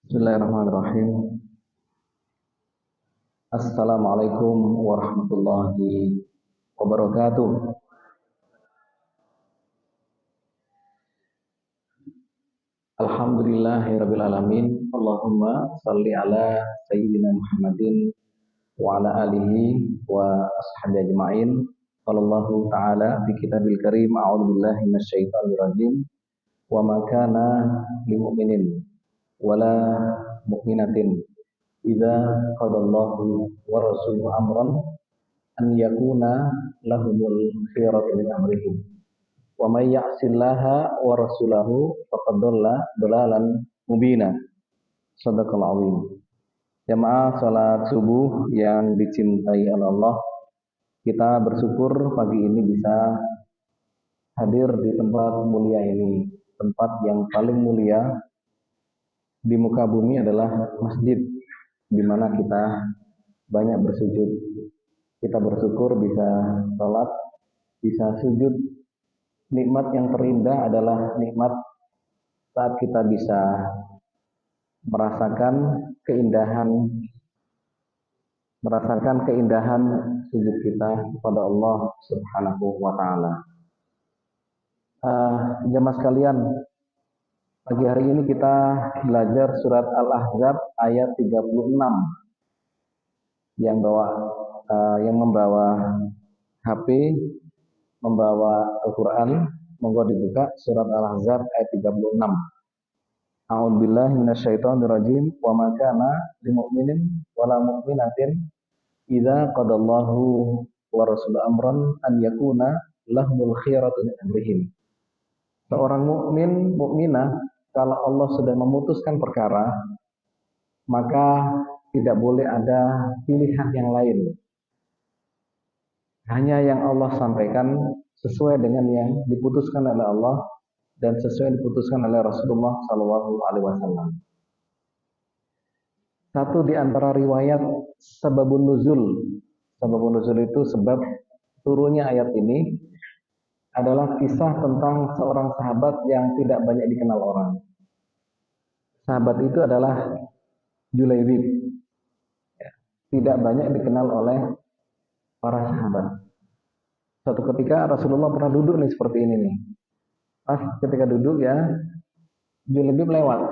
Bismillahirrahmanirrahim. Assalamualaikum warahmatullahi wabarakatuh. Alhamdulillahirabbil alamin. Allahumma shalli ala sayyidina Muhammadin wa ala alihi wa ashabihi ajmain. Qala ta'ala fi kitabil karim, a'udzu billahi minasyaitonir rajim. Wa ma kana lil mu'minin wala mu'minatin idza qadallahu wa rasuluhu amran an yakuna lahumul khiyaratu min amrihim wa may ya'sillaha wa rasulahu faqad dhalla dhalalan mubina. Shadaqallahu azim. Jamaah salat subuh yang dicintai oleh Allah, kita bersyukur pagi ini bisa hadir di tempat mulia ini. Tempat yang paling mulia di muka bumi adalah masjid, di mana kita banyak bersujud. Kita bersyukur bisa sholat, bisa sujud. Nikmat yang terindah adalah nikmat saat kita bisa merasakan keindahan sujud kita kepada Allah Subhanahu wa taala. Jamaah sekalian, pagi hari ini kita belajar surat Al-Ahzab ayat 36. Yang membawa HP, membawa Al-Quran, monggo dibuka surat Al-Ahzab ayat 36. A'udzubillahi minasyaitonirrajim. Wa ma kana lil mu'minin wala mu'minatin idza qadallahu wa rasuluhu amran an yakuna lahumul khiyaratu min amrihim. Seorang mukminah, kalau Allah sudah memutuskan perkara, maka tidak boleh ada pilihan yang lain. Hanya yang Allah sampaikan sesuai dengan yang diputuskan oleh Allah dan sesuai diputuskan oleh Rasulullah SAW. Satu di antara riwayat sababun nuzul. Sababun nuzul itu sebab turunnya ayat ini adalah kisah tentang seorang sahabat yang tidak banyak dikenal orang. Sahabat itu adalah Julaibib. Tidak banyak dikenal oleh para sahabat. Suatu ketika Rasulullah pernah duduk nih seperti ini nih. Pas ketika duduk ya, Julaibib lewat.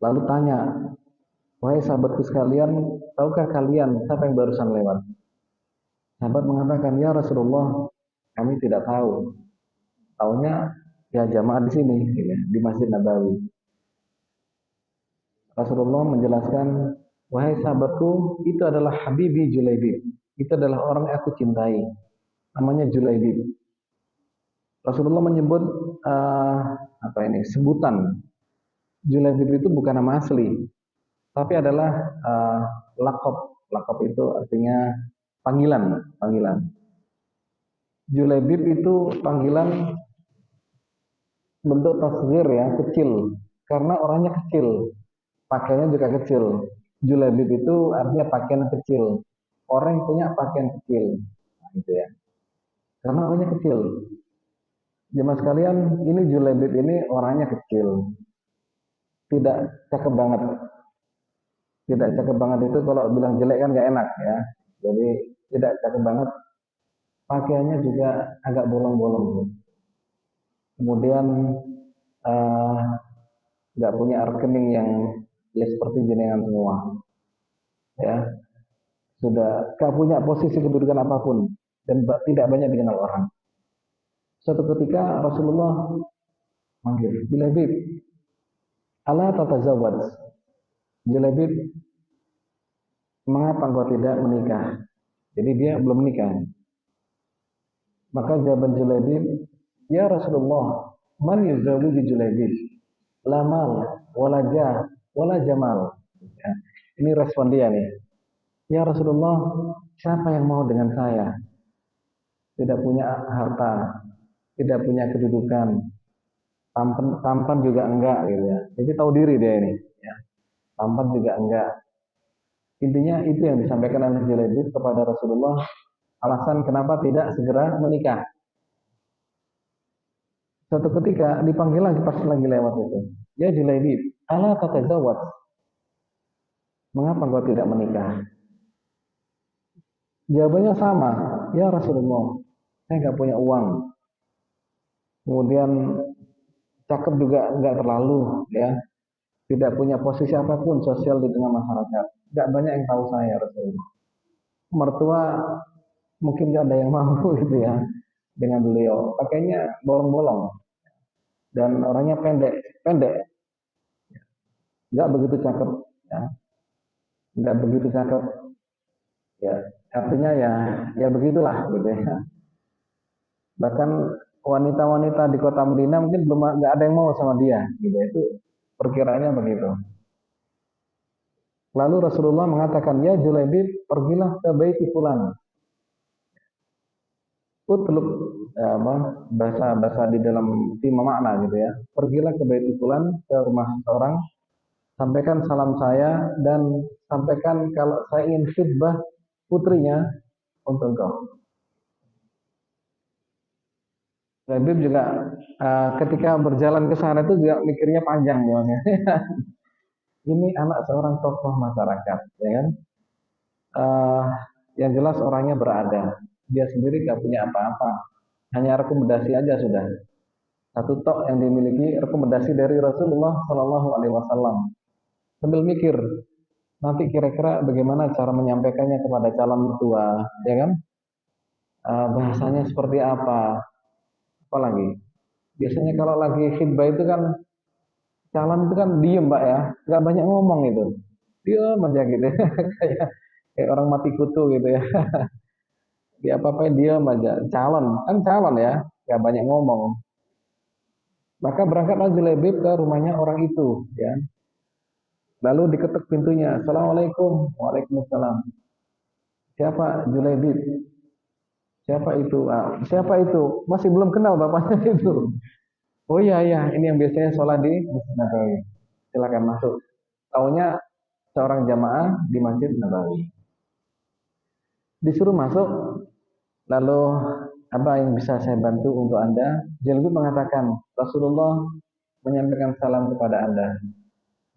Lalu tanya, wahai sahabatku sekalian, tahukah kalian siapa yang barusan lewat? Sahabat mengatakan, ya Rasulullah, kami tidak tahu. Taunya ya jamaah di sini, di Masjid Nabawi. Rasulullah menjelaskan, wahai sahabatku, itu adalah Habibi Julaibib. Itu adalah orang yang aku cintai. Namanya Julaibib. Rasulullah menyebut sebutan. Julaibib itu bukan nama asli, tapi adalah laqab. Laqab itu artinya panggilan. Julaibib itu panggilan bentuk tasghir ya, kecil. Karena orangnya kecil, pakaiannya juga kecil. Julaibib itu artinya pakaian kecil. Orang yang punya pakaian kecil. Nah, gitu ya. Karena orangnya kecil. Jemaah sekalian, ini Julaibib ini orangnya kecil. Tidak cakep banget. Tidak cakep banget itu kalau bilang jelek kan gak enak ya. Jadi tidak cakep banget. Pakaiannya juga agak bolong-bolong. Kemudian gak punya rekening yang ya seperti jenengan semua. Ya. Sudah gak punya posisi kedudukan apapun dan tidak banyak dikenal orang. Suatu ketika Rasulullah manggil, Julaibib, ala tatazawwaj. Julaibib, mengapa engkau tidak menikah? Jadi dia belum menikah. Maka jawaban Julaibib, ya Rasulullah, man yuzawwiju Julaibib? La mal, wala jah, wala jamal. Ya. Ini respon dia nih. Ya Rasulullah, siapa yang mau dengan saya? Tidak punya harta, tidak punya kedudukan, tampan juga enggak gitu ya. Jadi tahu diri dia ini. Ya. Tampan juga enggak. Intinya itu yang disampaikan oleh Julaibib kepada Rasulullah. Alasan kenapa tidak segera menikah. Suatu ketika dipanggil lagi pas lagi lewat itu. Ya Julaibib, ala tatazawwaj, mengapa engkau tidak menikah? Jawabannya sama, ya Rasulullah, saya nggak punya uang. Kemudian cakep juga nggak terlalu, ya. Tidak punya posisi apapun sosial di tengah masyarakat. Nggak banyak yang tahu saya Rasulullah. Mertua mungkin nggak ada yang mau gitu ya dengan beliau. Pakainya bolong-bolong dan orangnya pendek, pendek, nggak begitu cakep, ya. Nggak begitu cakep, ya. Artinya ya, ya begitulah gitu ya. Bahkan wanita-wanita di kota Madinah mungkin belum nggak ada yang mau sama dia, gitu. Itu perkiraannya begitu. Lalu Rasulullah mengatakan, ya Julaibib, pergilah ke Baiti Fulan. Utlub, ya, bahasa di dalam lima makna gitu ya. Pergilah ke Baiti Fulan, ke rumah seseorang, sampaikan salam saya dan sampaikan kalau saya ingin khidbah putrinya untuk engkau. Habib juga ketika berjalan ke sana itu juga mikirnya panjang ya. Ini anak seorang tokoh masyarakat, ya kan? Uh, yang jelas orangnya berada. Dia sendiri gak punya apa-apa. Hanya rekomendasi aja sudah. Satu tok yang dimiliki rekomendasi dari Rasulullah Shallallahu Alaihi Wasallam. Sambil mikir, nanti kira-kira bagaimana cara menyampaikannya kepada calon mertua, ya kan? Bahasanya seperti apa? Apalagi? Biasanya kalau lagi khidbah itu kan calon itu kan diem mbak ya, nggak banyak ngomong itu, diem aja gitu, kayak kayak orang mati kutu gitu ya. Dia apa-apain diem aja. Calon kan calon ya, nggak banyak ngomong. Maka berangkatlah Julaibib ke rumahnya orang itu, ya. Lalu diketuk pintunya. Assalamualaikum. Waalaikumsalam. Siapa Julaibib? Siapa itu? Siapa itu? Masih belum kenal bapaknya itu. Oh iya iya, ini yang biasanya sholat di Masjid Nabawi. Silakan masuk. Taunya seorang jamaah di Masjid Nabawi. Disuruh masuk, lalu apa yang bisa saya bantu untuk Anda? Jalabi mengatakan, Rasulullah menyampaikan salam kepada Anda.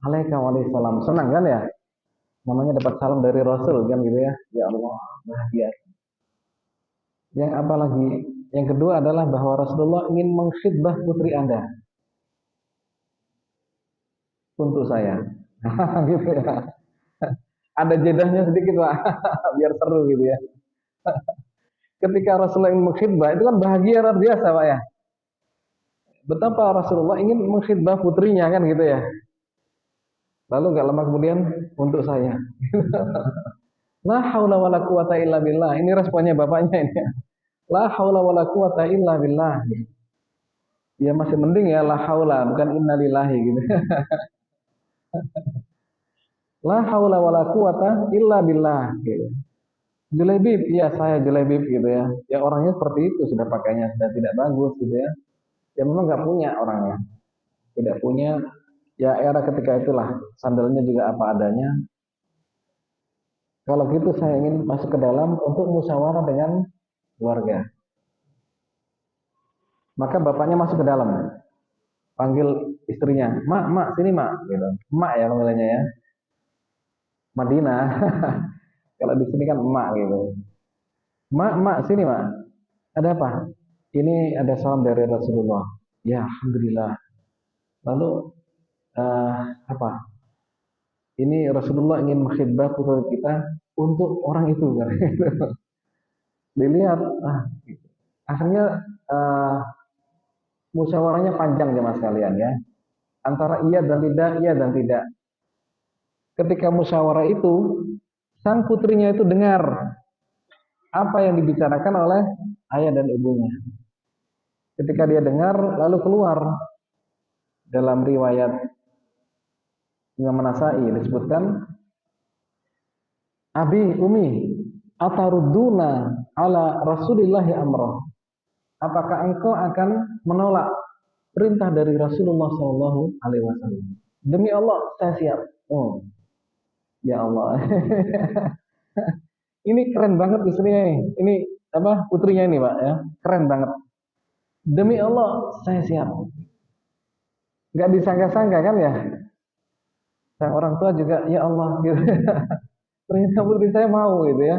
Waalaikumsalam. Senang kan ya? Namanya dapat salam dari Rasul kan gitu ya. Ya Allah, bahagia. Yang apa lagi? Yang kedua adalah bahwa Rasulullah ingin mengkhidbah putri Anda untuk saya. Gitu ya. Ada jedahnya sedikit Pak, biar seru gitu ya. Ketika Rasulullah ingin mengkhidbah, itu kan bahagia luar biasa Pak ya. Betapa Rasulullah ingin mengkhidbah putrinya kan gitu ya. Lalu nggak lama kemudian untuk saya. La haula wala quwata illa billah. Ini responnya bapaknya ini. La haula wala quwata illa billah. Ya masih mending ya la haula bukan innalillahi gitu. La haula wala quwata illa billah gitu. Julaibib, iya saya Julaibib gitu ya. Ya orangnya seperti itu, sudah pakainya sudah tidak bagus gitu ya. Ya memang nggak punya orangnya. Tidak punya, ya era ketika itulah. Sandalnya juga apa adanya. Kalau gitu saya ingin masuk ke dalam untuk musyawarah dengan keluarga. Maka bapaknya masuk ke dalam, panggil istrinya, mak, mak, sini mak, gitu. Mak ya panggilannya ya, Madinah. Kalau di sini kan emak gitu. Mak, mak, sini mak. Ada apa? Ini ada salam dari Rasulullah. Ya, alhamdulillah. Lalu uh, apa? Ini Rasulullah ingin mengkhidbah putra kita untuk orang itu kan. Dilihat, akhirnya uh, musyawarahnya panjang jemaah sekalian ya. Antara iya dan tidak, iya dan tidak. Ketika musyawarah itu, sang putrinya itu dengar apa yang dibicarakan oleh ayah dan ibunya. Ketika dia dengar, lalu keluar dalam riwayat Imam Nasai disebutkan, Abi, Umi, atarudduna ala Rasulillahi amroh. Apakah engkau akan menolak perintah dari Rasulullah Shallallahu Alaihi Wasallam? Demi Allah, saya siap. Oh, ya Allah. Ini keren banget istrinya ini. Ini apa putrinya ini Pak ya. Keren banget. Demi Allah saya siap. nggak disangka-sangka kan ya. Sang orang tua juga, ya Allah, gitu. Ternyata putri saya mau gitu ya.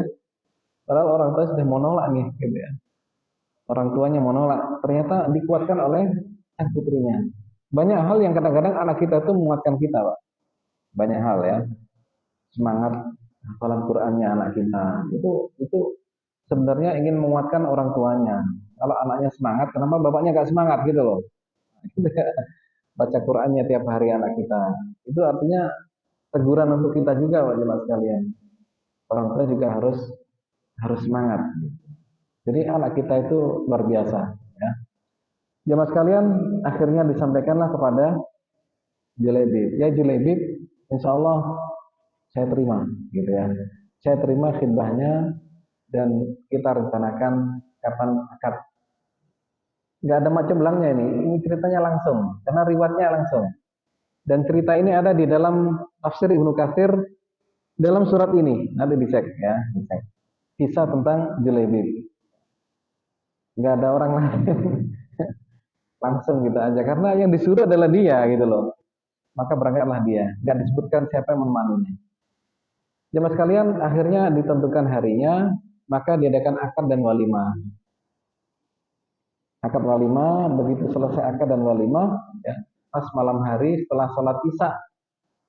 Padahal orang tua sudah mau nolak nih, gitu ya. Orang tuanya mau nolak, ternyata dikuatkan oleh sang putrinya. Banyak hal yang kadang-kadang anak kita tuh menguatkan kita, Pak. Banyak hal ya. Semangat hafalan Qur'annya anak kita. Itu sebenarnya ingin menguatkan orang tuanya. Kalau anaknya semangat, kenapa bapaknya gak semangat gitu loh. Baca Qur'annya tiap hari anak kita. Itu artinya teguran untuk kita juga, Pak jemaah sekalian. Orang tua juga harus harus semangat. Jadi anak kita itu luar biasa. Ya. Jemaah sekalian, akhirnya disampaikanlah kepada Julaibib. Ya Julaibib, insya Allah saya terima, gitu ya. Saya terima khidbahnya dan kita rencanakan kapan akad. Nggak ada macam belangnya ini ceritanya langsung, karena riwayatnya langsung. Dan cerita ini ada di dalam tafsir Ibnu Katsir dalam surat ini. Nanti dicek ya, dicek. Kisah tentang Julaibib. Nggak ada orang lain. Langsung gitu aja. Karena yang disuruh adalah dia gitu loh. Maka berangkatlah dia. Nggak disebutkan siapa yang menemaninya. Jemaah sekalian, akhirnya ditentukan harinya, maka diadakan akad dan walimah. Akad walimah, begitu selesai akad dan walimah, ya, pas malam hari setelah sholat isya,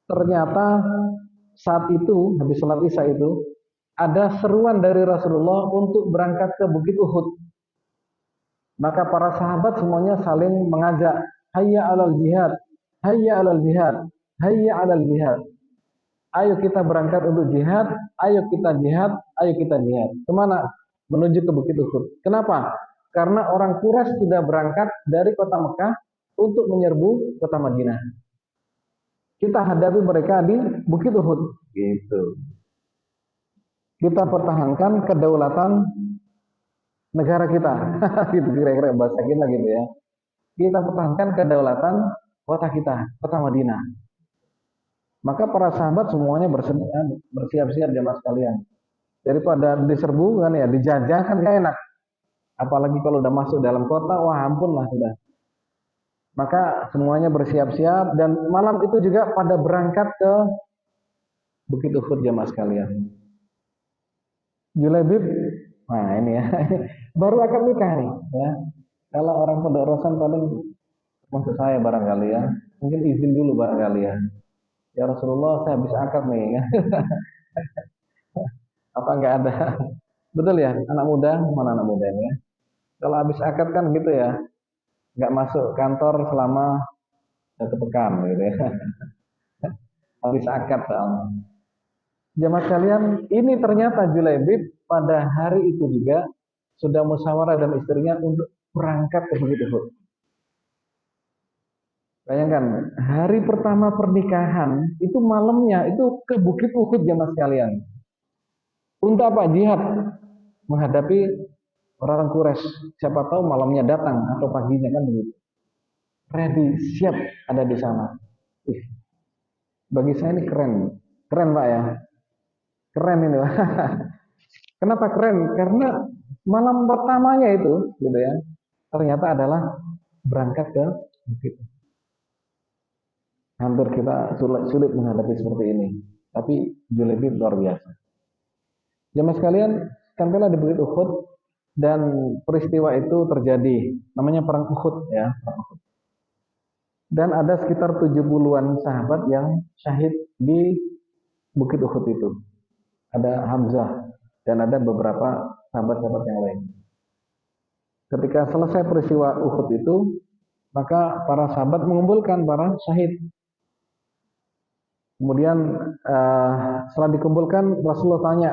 ternyata saat itu, habis sholat isya itu, ada seruan dari Rasulullah untuk berangkat ke Bukit Uhud. Maka para sahabat semuanya saling mengajak, hayya alal jihad, hayya alal jihad, hayya alal jihad. Ayo kita berangkat untuk jihad, ayo kita jihad, ayo kita jihad. Kemana? Menuju ke Bukit Uhud. Kenapa? Karena orang Quraisy sudah berangkat dari kota Mekah untuk menyerbu kota Madinah. Kita hadapi mereka di Bukit Uhud. Gitu. Kita pertahankan kedaulatan negara kita. Gitu kira-kira bahasa kita gitu ya. Kita pertahankan kedaulatan kota kita, kota Madinah. Maka para sahabat semuanya bersiap-siap jemaah sekalian. Daripada diserbu kan ya, dijajah kan gak enak. Apalagi kalau udah masuk dalam kota, wah ampun lah sudah. Maka semuanya bersiap-siap dan malam itu juga pada berangkat ke Bukit Uhud jemaah sekalian. Julaibib, nah ini ya, baru akad nikah nih ya. Kalau orang pendorosan paling maksud saya barangkali ya, mungkin izin dulu barangkali ya. Ya Rasulullah saya habis akad nih. Apa enggak ada? Betul ya, anak muda, mana anak muda ini ya. Kalau habis akad kan gitu ya, nggak masuk kantor selama 1 pekan gitu ya. Habis akad soalnya. Jamaah sekalian, ini ternyata Julaibib pada hari itu juga sudah musyawarah dan istrinya untuk berangkat ke Bukit Uhud. Bayangkan, hari pertama pernikahan itu malamnya itu ke Bukit Uhud jamaah sekalian. Untuk apa? Jihad menghadapi orang Quraisy. Siapa tahu malamnya datang atau paginya kan begitu. Ready, siap ada di sana. Bagi saya ini keren, keren Pak ya, keren ini Pak. Kenapa keren? Karena malam pertamanya itu, gitu ya, ternyata adalah berangkat ke Bukit. Hampir kita sulit menghadapi seperti ini, tapi Julaibib luar biasa. Jamaah sekalian, sampailah di Bukit Uhud dan peristiwa itu terjadi, namanya perang Uhud ya. Dan ada sekitar 70-an sahabat yang syahid di Bukit Uhud itu. Ada Hamzah dan ada beberapa sahabat-sahabat yang lain. Ketika selesai peristiwa Uhud itu, maka para sahabat mengumpulkan para syahid. Kemudian setelah dikumpulkan, Rasulullah tanya,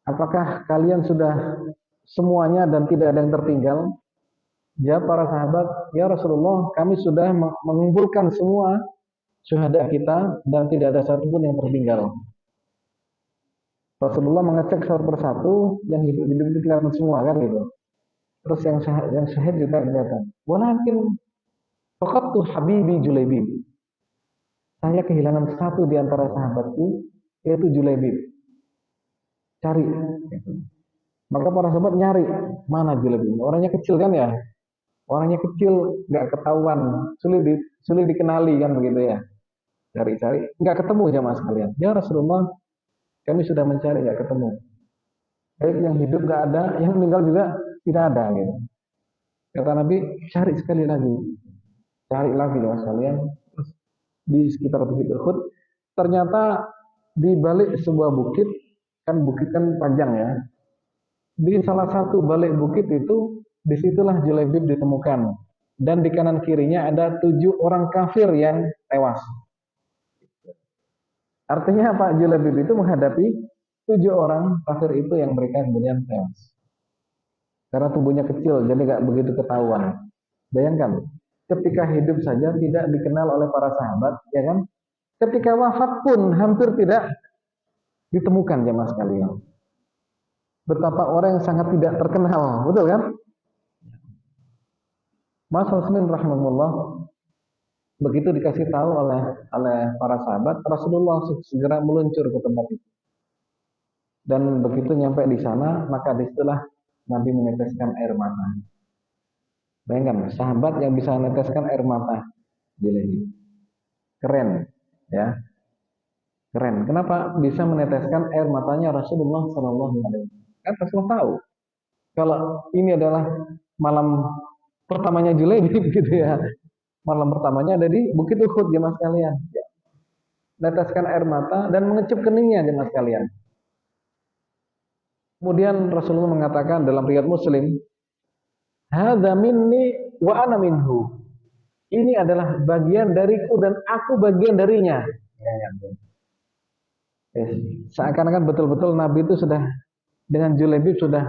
apakah kalian sudah semuanya dan tidak ada yang tertinggal? Jawab para sahabat, ya Rasulullah, kami sudah mengumpulkan semua syuhada kita dan tidak ada satupun yang tertinggal. Rasulullah mengecek satu persatu, yang hidup itu kelihatan semua kan gitu. Terus yang syahid juga kelihatan. Walakin faqadtu habibi Julaibib. Saya kehilangan satu di antara sahabatku, yaitu Julaibib. Cari. Gitu. Maka para sahabat nyari, mana Julaibib? Orangnya kecil kan ya. Orangnya kecil, nggak ketahuan, sulit dikenali kan begitu ya. Cari-cari, nggak ketemu jamaah sekalian. Ya Rasulullah, kami sudah mencari nggak ketemu. Baik yang hidup nggak ada, yang meninggal juga tidak ada gitu. Kata Nabi, cari sekali lagi, cari lagi jamaah sekalian. Di sekitar Bukit Uhud, ternyata di balik sebuah bukit, kan bukit kan panjang ya. Di salah satu balik bukit itu, disitulah Julaibib ditemukan. Dan di kanan kirinya ada 7 orang kafir yang tewas. Artinya apa? Julaibib itu menghadapi 7 orang kafir itu yang mereka kemudian tewas. Karena tubuhnya kecil, jadi nggak begitu ketahuan. Bayangkan, ketika hidup saja tidak dikenal oleh para sahabat, ya kan? Ketika wafat pun hampir tidak ditemukan jemaah sekalian. Betapa orang yang sangat tidak terkenal, betul kan? Mas Muslim rahimahullah, begitu dikasih tahu oleh para sahabat, Rasulullah segera meluncur ke tempat itu. Dan begitu nyampe di sana, maka disitulah Nabi meneteskan air mata. Bayangkan, sahabat yang bisa meneteskan air mata, jadi keren, ya, keren. Kenapa bisa meneteskan air matanya Rasulullah Shallallahu Alaihi Wasallam? Kan Rasulullah tahu kalau ini adalah malam pertamanya Julaibib gitu ya. Malam pertamanya ada di Bukit Uhud jemaah sekalian. Ya. Neteskan air mata dan mengecup keningnya jemaah sekalian. Kemudian Rasulullah mengatakan dalam riwayat Muslim, "Hadza minni wa ana minhu." Ini adalah bagian dariku dan aku bagian darinya. Ya, ya. Yes. Seakan-akan betul-betul Nabi itu sudah dengan Julaibib sudah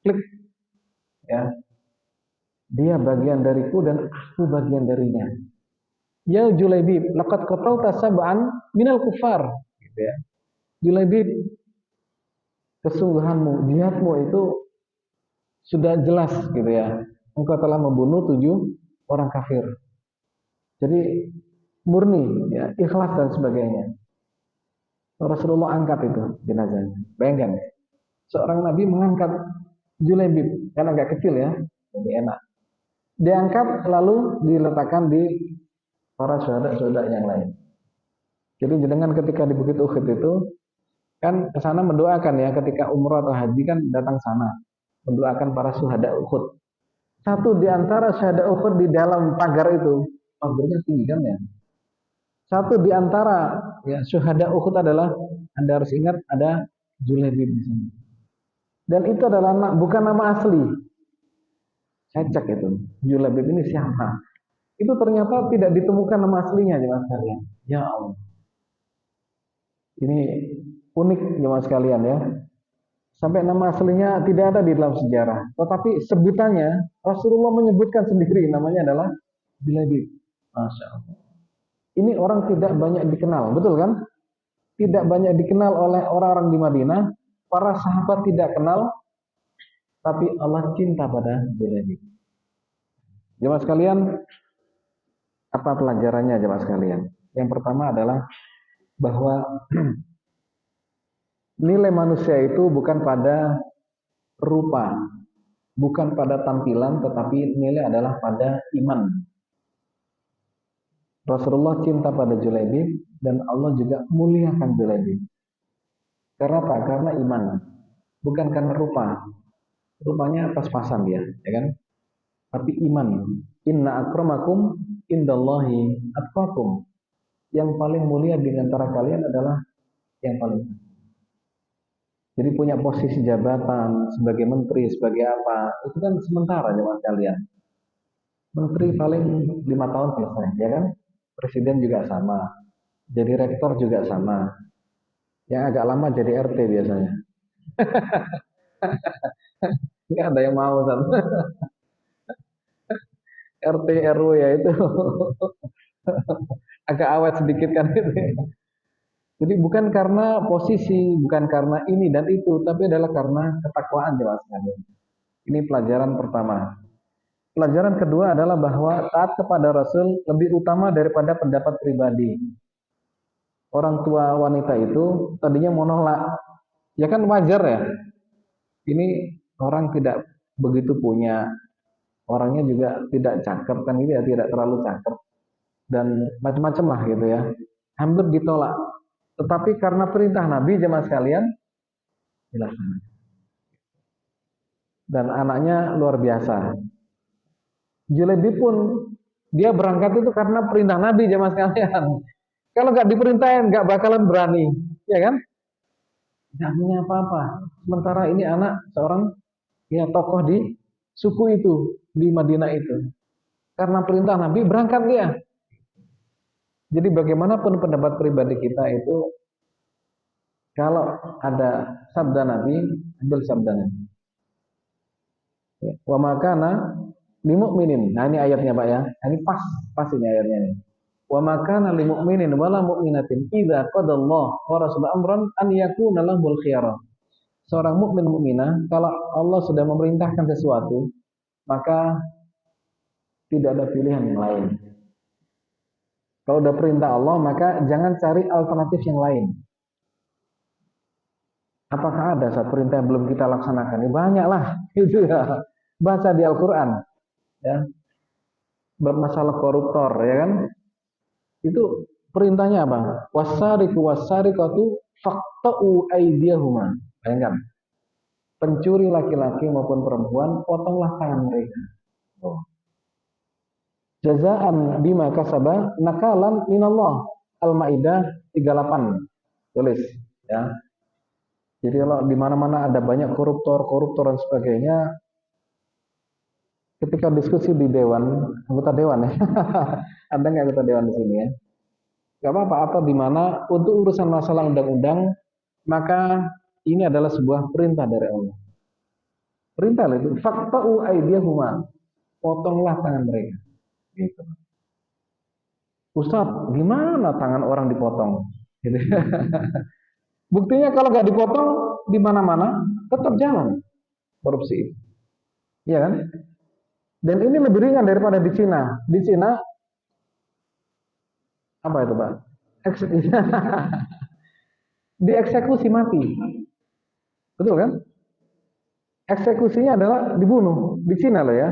klik, ya. Dia bagian dariku dan aku bagian darinya. Ya Julaibib, laqad qatalta sab'an minal kufar. Gitu ya. Julaibib, kesungguhanmu, jihadmu itu sudah jelas gitu ya. Engkau telah membunuh 7 orang kafir. Jadi murni, ya, ikhlas dan sebagainya. Rasulullah angkat itu jenazahnya. Bayangkan, seorang Nabi mengangkat Julaibib karena agak kecil ya, jadi enak. Diangkat lalu diletakkan di para syuhada yang lain. Jadi dengan ketika di Bukit Uhud itu kan ke sana mendoakan ya, ketika umrah atau haji kan datang sana mendoakan para syuhada Uhud. Satu di antara syuhada Uhud di dalam pagar itu, pagarnya tinggi kan ya. Satu di antara ya syuhada Uhud adalah, Anda harus ingat, ada Julaibib di sana. Dan itu adalah bukan nama asli. Saya cek itu, Julaibib ini siapa? Itu ternyata tidak ditemukan nama aslinya jemaah sekalian. Ya Allah. Ini unik jemaah sekalian ya. Sampai nama aslinya tidak ada di dalam sejarah. Tetapi sebutannya Rasulullah menyebutkan sendiri, namanya adalah Julaibib. Masya Allah. Ini orang tidak banyak dikenal, betul kan? Tidak banyak dikenal oleh orang-orang di Madinah. Para sahabat tidak kenal, tapi Allah cinta pada Julaibib. Jemaah sekalian, apa pelajarannya jemaah sekalian? Yang pertama adalah bahwa nilai manusia itu bukan pada rupa, bukan pada tampilan, tetapi nilai adalah pada iman. Rasulullah cinta pada Julaibib dan Allah juga muliakan Julaibib. Karena apa? Karena iman, bukan karena rupa. Rupanya pas-pasan dia, ya kan? Tapi iman. Inna akramakum indallahi atqakum. Yang paling mulia di antara kalian adalah yang paling. Jadi punya posisi jabatan sebagai menteri, sebagai apa, itu kan sementara jemaah kalian. Menteri paling 5 tahun selesai, ya kan? Presiden juga sama, jadi rektor juga sama. Yang agak lama jadi RT biasanya. Nggak ada yang mau sama. RT RW ya itu agak awet sedikit kan itu. Jadi bukan karena posisi, bukan karena ini dan itu, tapi adalah karena ketakwaan jemaah sekalian. Ini pelajaran pertama. Pelajaran kedua adalah bahwa taat kepada Rasul lebih utama daripada pendapat pribadi. Orang tua wanita itu tadinya menolak. Ya kan wajar ya. Ini orang tidak begitu punya orangnya juga tidak cakep kan gitu ya, tidak terlalu cakep dan macam-macam lah gitu ya. Hampir ditolak. Tetapi karena perintah Nabi jemaah sekalian dilaksanakan. Dan anaknya luar biasa. Julebi pun dia berangkat itu karena perintah Nabi jemaah sekalian. Kalau nggak diperintahin nggak bakalan berani, ya kan? Nggak punya apa-apa. Sementara ini anak seorang ya tokoh di suku itu di Madinah itu. Karena perintah Nabi berangkat dia. Jadi bagaimanapun pendapat pribadi kita itu, kalau ada sabda Nabi, ambil sabda Nabi. Ya. Wa makana limu'minin. Nah ini ayatnya Pak ya. Nah, ini pas ini ayatnya ini. Wa makana limu'minin wala mu'minatin idza qadallahu wa rasuluhu amran an yakuna lahul khiyarah. Seorang mukmin mukminah kalau Allah sudah memerintahkan sesuatu, maka tidak ada pilihan yang lain. Kalau udah perintah Allah, maka jangan cari alternatif yang lain. Apakah ada saat perintah yang belum kita laksanakan? Ya, banyak lah, gitu ya. Baca di Al-Quran, ya. Bermasalah koruptor, ya kan? Itu perintahnya apa? Wasariku wasariqatu faqta'u aydiyahuma. Bayangkan, pencuri laki-laki maupun perempuan, potonglah tangan mereka. Oh. Jazaan bima kasaba nakalan minallah. Al-Maidah 38. Tulis, ya. Jadi kalau di mana-mana ada banyak koruptor dan sebagainya, ketika diskusi di dewan, anggota dewan ya, ada nggak anggota dewan di sini ya? Gak apa-apa, atau di mana untuk urusan masalah undang-undang, maka ini adalah sebuah perintah dari Allah. Perintah itu, fakta'u aydiyahuma, potonglah tangan mereka. Gitu. Ustaz, gimana tangan orang dipotong? Gitu. Buktinya kalau nggak dipotong di mana-mana tetap jalan korupsi, iya kan? Dan ini lebih ringan daripada di Cina. Di Cina apa itu Pak? Dieksekusi mati, betul kan? Eksekusinya adalah dibunuh di Cina loh ya.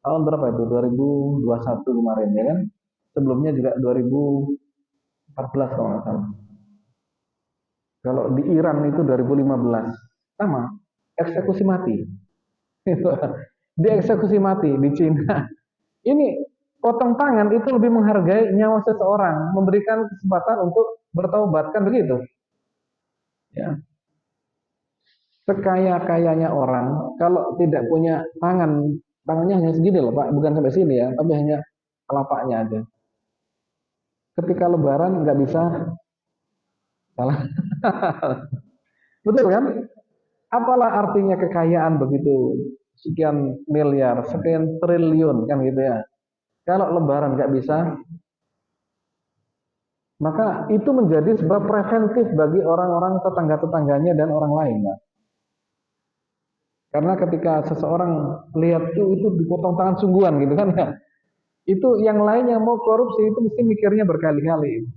Tahun berapa itu? 2021 kemarin ya kan? Sebelumnya juga 2014 kalau nggak salah. Kalau di Iran itu 2015 sama eksekusi mati. Dieksekusi mati di Cina. Ini potong tangan itu lebih menghargai nyawa seseorang, memberikan kesempatan untuk bertaubat kan begitu. Ya. Sekaya-kayanya orang kalau tidak punya tangan, tangannya hanya segini loh Pak, bukan sampai sini ya, tapi hanya telapaknya aja. Ketika lebaran nggak bisa salah. Betul kan? Apalah artinya kekayaan begitu sekian miliar, sekian triliun kan gitu ya. Kalau lebaran nggak bisa, maka itu menjadi sebuah preventif bagi orang-orang tetangga-tetangganya dan orang lain. Pak. Karena ketika seseorang lihat itu dipotong tangan sungguhan gitu kan ya, itu yang lain yang mau korupsi itu mesti mikirnya berkali-kali.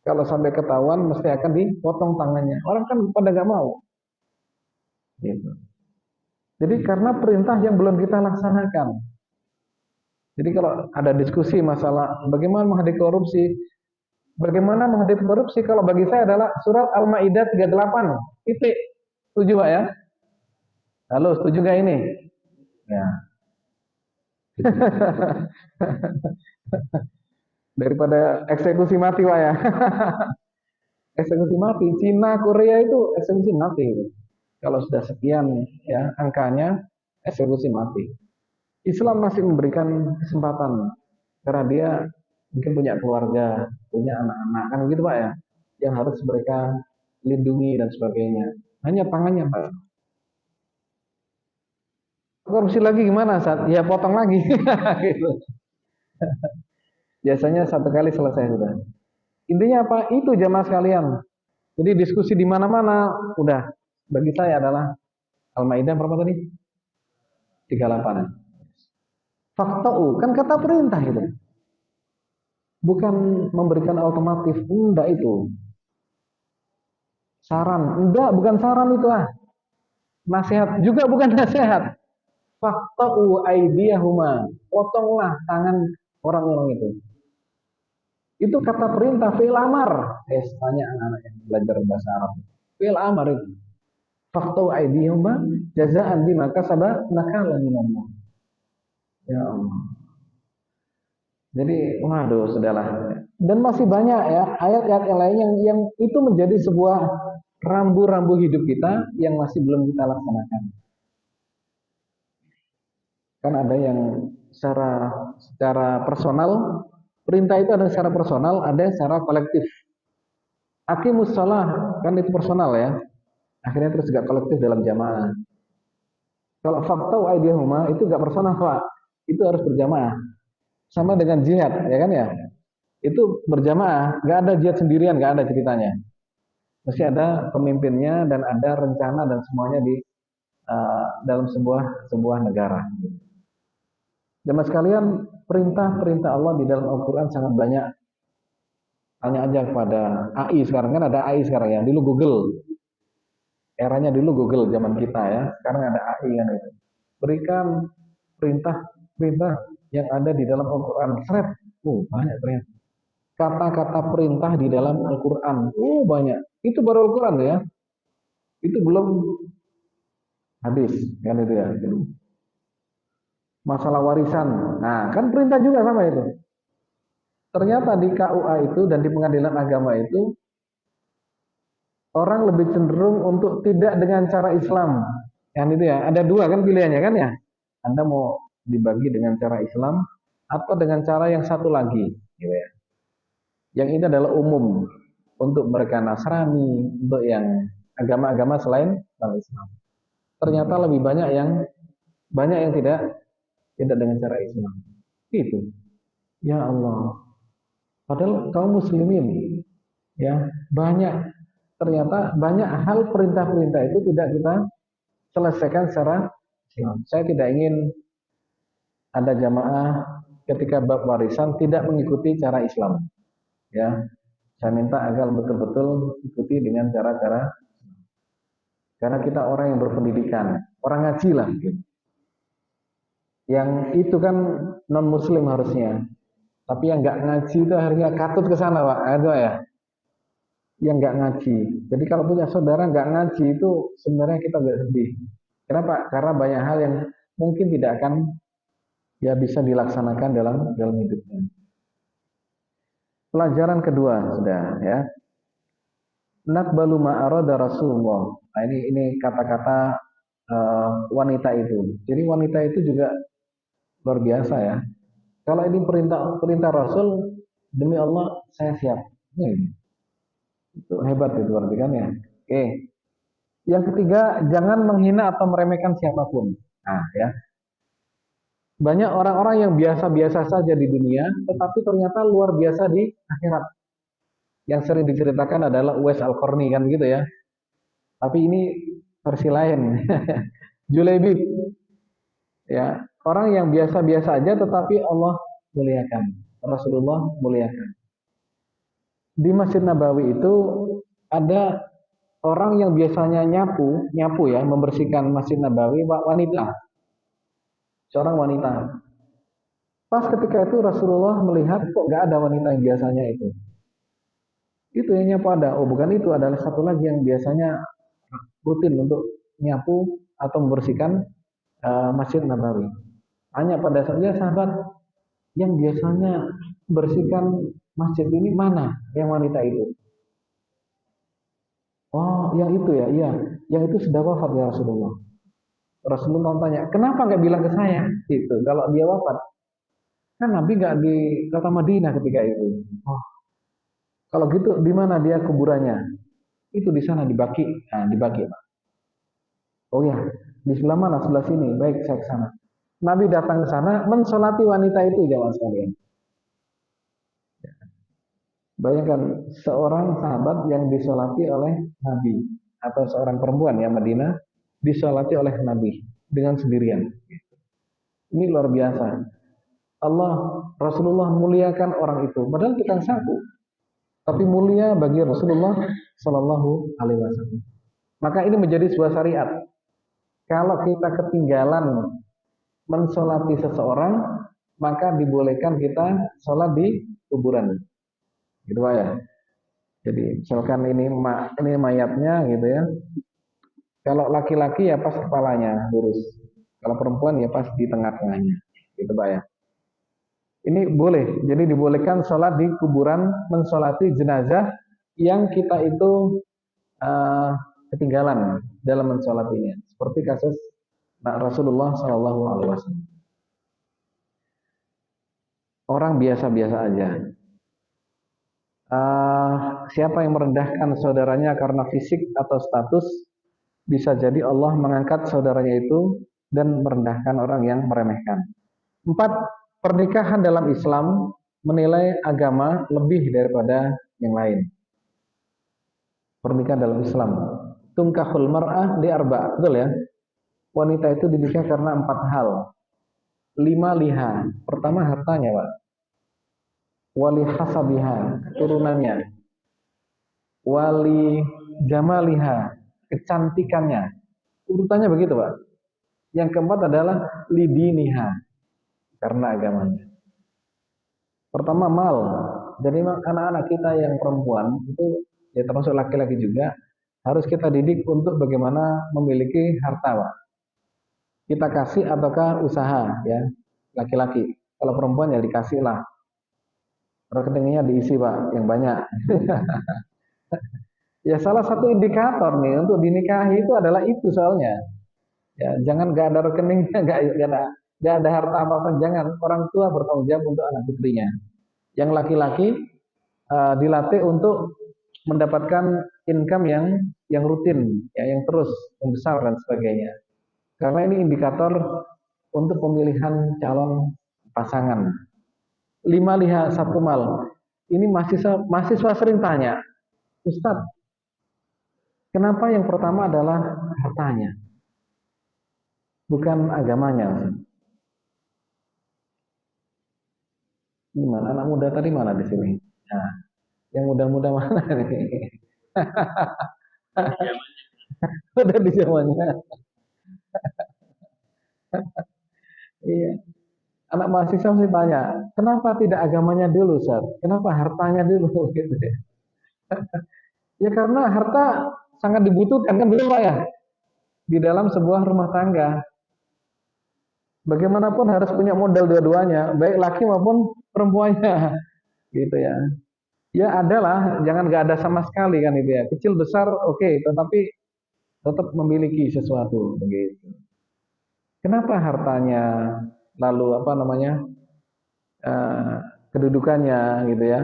Kalau sampai ketahuan mesti akan dipotong tangannya. Orang kan pada nggak mau. Gitu. Jadi karena perintah yang belum kita laksanakan. Jadi kalau ada diskusi masalah bagaimana menghadapi korupsi, bagaimana menghadapi korupsi kalau bagi saya adalah surat Al-Maidah 38. Titik. Setuju Pak ya? Halo, setuju nggak ini? Ya. Daripada eksekusi mati Pak ya. Eksekusi mati. Cina, Korea itu eksekusi mati. Kalau sudah sekian ya angkanya eksekusi mati. Islam masih memberikan kesempatan karena dia mungkin punya keluarga, punya anak-anak kan gitu Pak ya, yang harus mereka lindungi dan sebagainya. Hanya tangannya Pak. Korupsi lagi gimana saat? Ya potong lagi. Gitu. Biasanya satu kali selesai sudah. Intinya apa? Itu jamaah sekalian. Jadi diskusi di mana-mana udah bagi saya adalah Al-Maidah berapa tadi? 38. Faktau kan kata perintah itu. Bukan memberikan alternatif, enggak itu. Saran, enggak bukan saran itu ah. Nasihat juga bukan nasihat. faqta'u aydiyahuma, potonglah tangan orang-orang itu. Itu kata perintah fi'il amar. Tanya anak-anak yang belajar bahasa Arab. Fi'il amar itu. Faqta'u aydiyahuma jazaan bima kasaba nakalan minallah. Ya Allah. Jadi, waduh, sudahlah. Dan masih banyak ya ayat-ayat yang lain yang itu menjadi sebuah rambu-rambu hidup kita yang masih belum kita laksanakan. Kan ada yang secara personal, perintah itu ada secara personal, ada secara kolektif. Aqimus shalah, kan itu personal ya. Akhirnya terus juga kolektif dalam jamaah. Kalau faqta'u aydiyahuma itu gak personal, Pak. Itu harus berjamaah. Sama dengan jihad, ya kan ya? Itu berjamaah, nggak ada jihad sendirian, nggak ada ceritanya. Mesti ada pemimpinnya dan ada rencana dan semuanya di dalam sebuah negara. Jemaah sekalian, perintah-perintah Allah di dalam Al-Quran sangat banyak. Tanya aja kepada AI sekarang, kan ada AI sekarang ya. Dulu Google, eranya dulu Google zaman kita ya. Sekarang ada AI kan itu. Berikan perintah yang ada di dalam Al-Quran. Banyak ternyata. Kata-kata perintah di dalam Al-Quran. Banyak. Itu baru Al-Quran ya. Itu belum hadis. Kan itu ya. Masalah warisan. Nah, kan perintah juga sama itu. Ternyata di KUA itu dan di pengadilan agama itu, orang lebih cenderung untuk tidak dengan cara Islam. Yang itu ya. Ada dua kan pilihannya kan ya. Anda mau dibagi dengan cara Islam atau dengan cara yang satu lagi. Gitu ya. Yang ini adalah umum untuk mereka Nasrani, untuk yang agama-agama selain Islam. Ternyata lebih banyak yang tidak dengan cara Islam. Itu. Ya Allah. Padahal kaum muslimin ya banyak, ternyata banyak hal perintah-perintah itu tidak kita selesaikan secara Islam. Saya tidak ingin ada jamaah ketika bab warisan tidak mengikuti cara Islam. Ya, saya minta agar betul-betul ikuti dengan cara-cara, karena kita orang yang berpendidikan, orang ngaji lah. Gitu. Yang itu kan non Muslim harusnya, tapi yang nggak ngaji itu akhirnya katut ke sana, Pak. Itu ya, yang nggak ngaji. Jadi kalau punya saudara nggak ngaji itu sebenarnya kita nggak sedih. Kenapa? Karena banyak hal yang mungkin tidak akan ya bisa dilaksanakan dalam hidupnya. Pelajaran kedua sudah ya. Naqbalu ma arada Rasulullah. Nah, ini kata-kata wanita itu. Jadi wanita itu juga luar biasa ya. Kalau ini perintah Rasul, demi Allah saya siap. Itu hebat itu berarti kan ya. Oke. Yang ketiga, jangan menghina atau meremehkan siapapun. Nah, ya. Banyak orang-orang yang biasa-biasa saja di dunia, tetapi ternyata luar biasa di akhirat. Yang sering diceritakan adalah Uwais Al-Qarni kan gitu ya. Tapi ini versi lain. Julaibib. Ya, orang yang biasa-biasa aja tetapi Allah muliakan. Rasulullah muliakan. Di Masjid Nabawi itu ada orang yang biasanya nyapu ya, membersihkan Masjid Nabawi, wanita. Seorang wanita. Pas ketika itu Rasulullah melihat kok gak ada wanita yang biasanya itu. Itu yang nyapu ada. Oh, bukan itu, adalah satu lagi yang biasanya rutin untuk nyapu atau membersihkan Masjid Nabawi. Hanya pada saatnya sahabat yang biasanya bersihkan masjid ini mana yang wanita itu? Oh, yang itu ya, iya. Yang itu sudah wafat ya Rasulullah. Rasulullah tanya, kenapa nggak bilang ke saya? Gitu. Kalau dia wafat, kan Nabi nggak di kota Madinah ketika itu. Oh, kalau gitu di mana dia kuburannya? Itu di sana di Baqi. Nah, di Baqi, Pak. Oh ya, di sebelah mana? Sebelah sini. Baik, saya ke sana. Nabi datang ke sana, mensolati wanita itu, jamaah sekalian. Bayangkan seorang sahabat yang disolati oleh Nabi, atau seorang perempuan yang Madinah disolati oleh Nabi dengan sendirian. Ini luar biasa. Allah, Rasulullah muliakan orang itu, padahal tukang sapu, tapi mulia bagi Rasulullah Shallallahu Alaihi Wasallam. Maka ini menjadi sebuah syariat. Kalau kita ketinggalan mensolati seseorang, maka dibolehkan kita sholat di kuburan. Gitu Pak ya. Jadi misalkan ini mayatnya gitu ya. Kalau laki-laki ya pas kepalanya lurus. Kalau perempuan ya pas di tengah-tengahnya. Gitu Pak ya. Ini boleh. Jadi dibolehkan sholat di kuburan, mensolati jenazah yang kita itu uh, ketinggalan dalam mensolatinya. Seperti kasus Rasulullah Shallallahu Alaihi Wasallam. Orang biasa-biasa aja. Siapa yang merendahkan saudaranya karena fisik atau status, bisa jadi Allah mengangkat saudaranya itu dan merendahkan orang yang meremehkan. 4. Pernikahan dalam Islam menilai agama lebih daripada yang lain. Pernikahan dalam Islam. Tungkahul mar'ah li arba'. Betul ya? Wanita itu dinikah karena 4 hal. 5 liha. Pertama hartanya, Pak. Wali hasabiha, keturunannya. Wali jamaliha, kecantikannya. Urutannya begitu, Pak. Yang keempat adalah lidiniha, karena agamanya. Pertama mal. Jadi anak-anak kita yang perempuan itu ya termasuk laki-laki juga harus kita didik untuk bagaimana memiliki harta, Pak. Kita kasih ataukah usaha ya, laki-laki. Kalau perempuan ya dikasih lah. Rekeningnya diisi, Pak, yang banyak. Ya salah satu indikator nih untuk dinikahi itu adalah itu soalnya. Ya, jangan gak ada rekeningnya, gak ada harta apa-apa, jangan. Orang tua bertanggung jawab untuk anak putrinya. Yang laki-laki dilatih untuk mendapatkan income yang rutin, ya, yang terus, yang besar dan sebagainya. Karena ini indikator untuk pemilihan calon pasangan. 5 liha 1 mal. Ini mahasiswa sering tanya, Ustadz, kenapa yang pertama adalah hartanya, bukan agamanya? Gimana? Anak muda tadi mana di sini? Nah, yang muda-muda mana nih? Udah di zamannya. Iya. Anak mahasiswa sih tanya, kenapa tidak agamanya dulu, Ustaz? Kenapa hartanya dulu? Gitu ya. Ya karena harta sangat dibutuhkan kan betul Pak ya? Di dalam sebuah rumah tangga. Bagaimanapun harus punya modal dua-duanya, baik laki maupun perempuannya. Gitu ya. Ya adalah, jangan gak ada sama sekali kan itu ya. Kecil besar oke, tetapi tetap memiliki sesuatu begitu. Kenapa hartanya, lalu apa namanya, eh, kedudukannya gitu ya,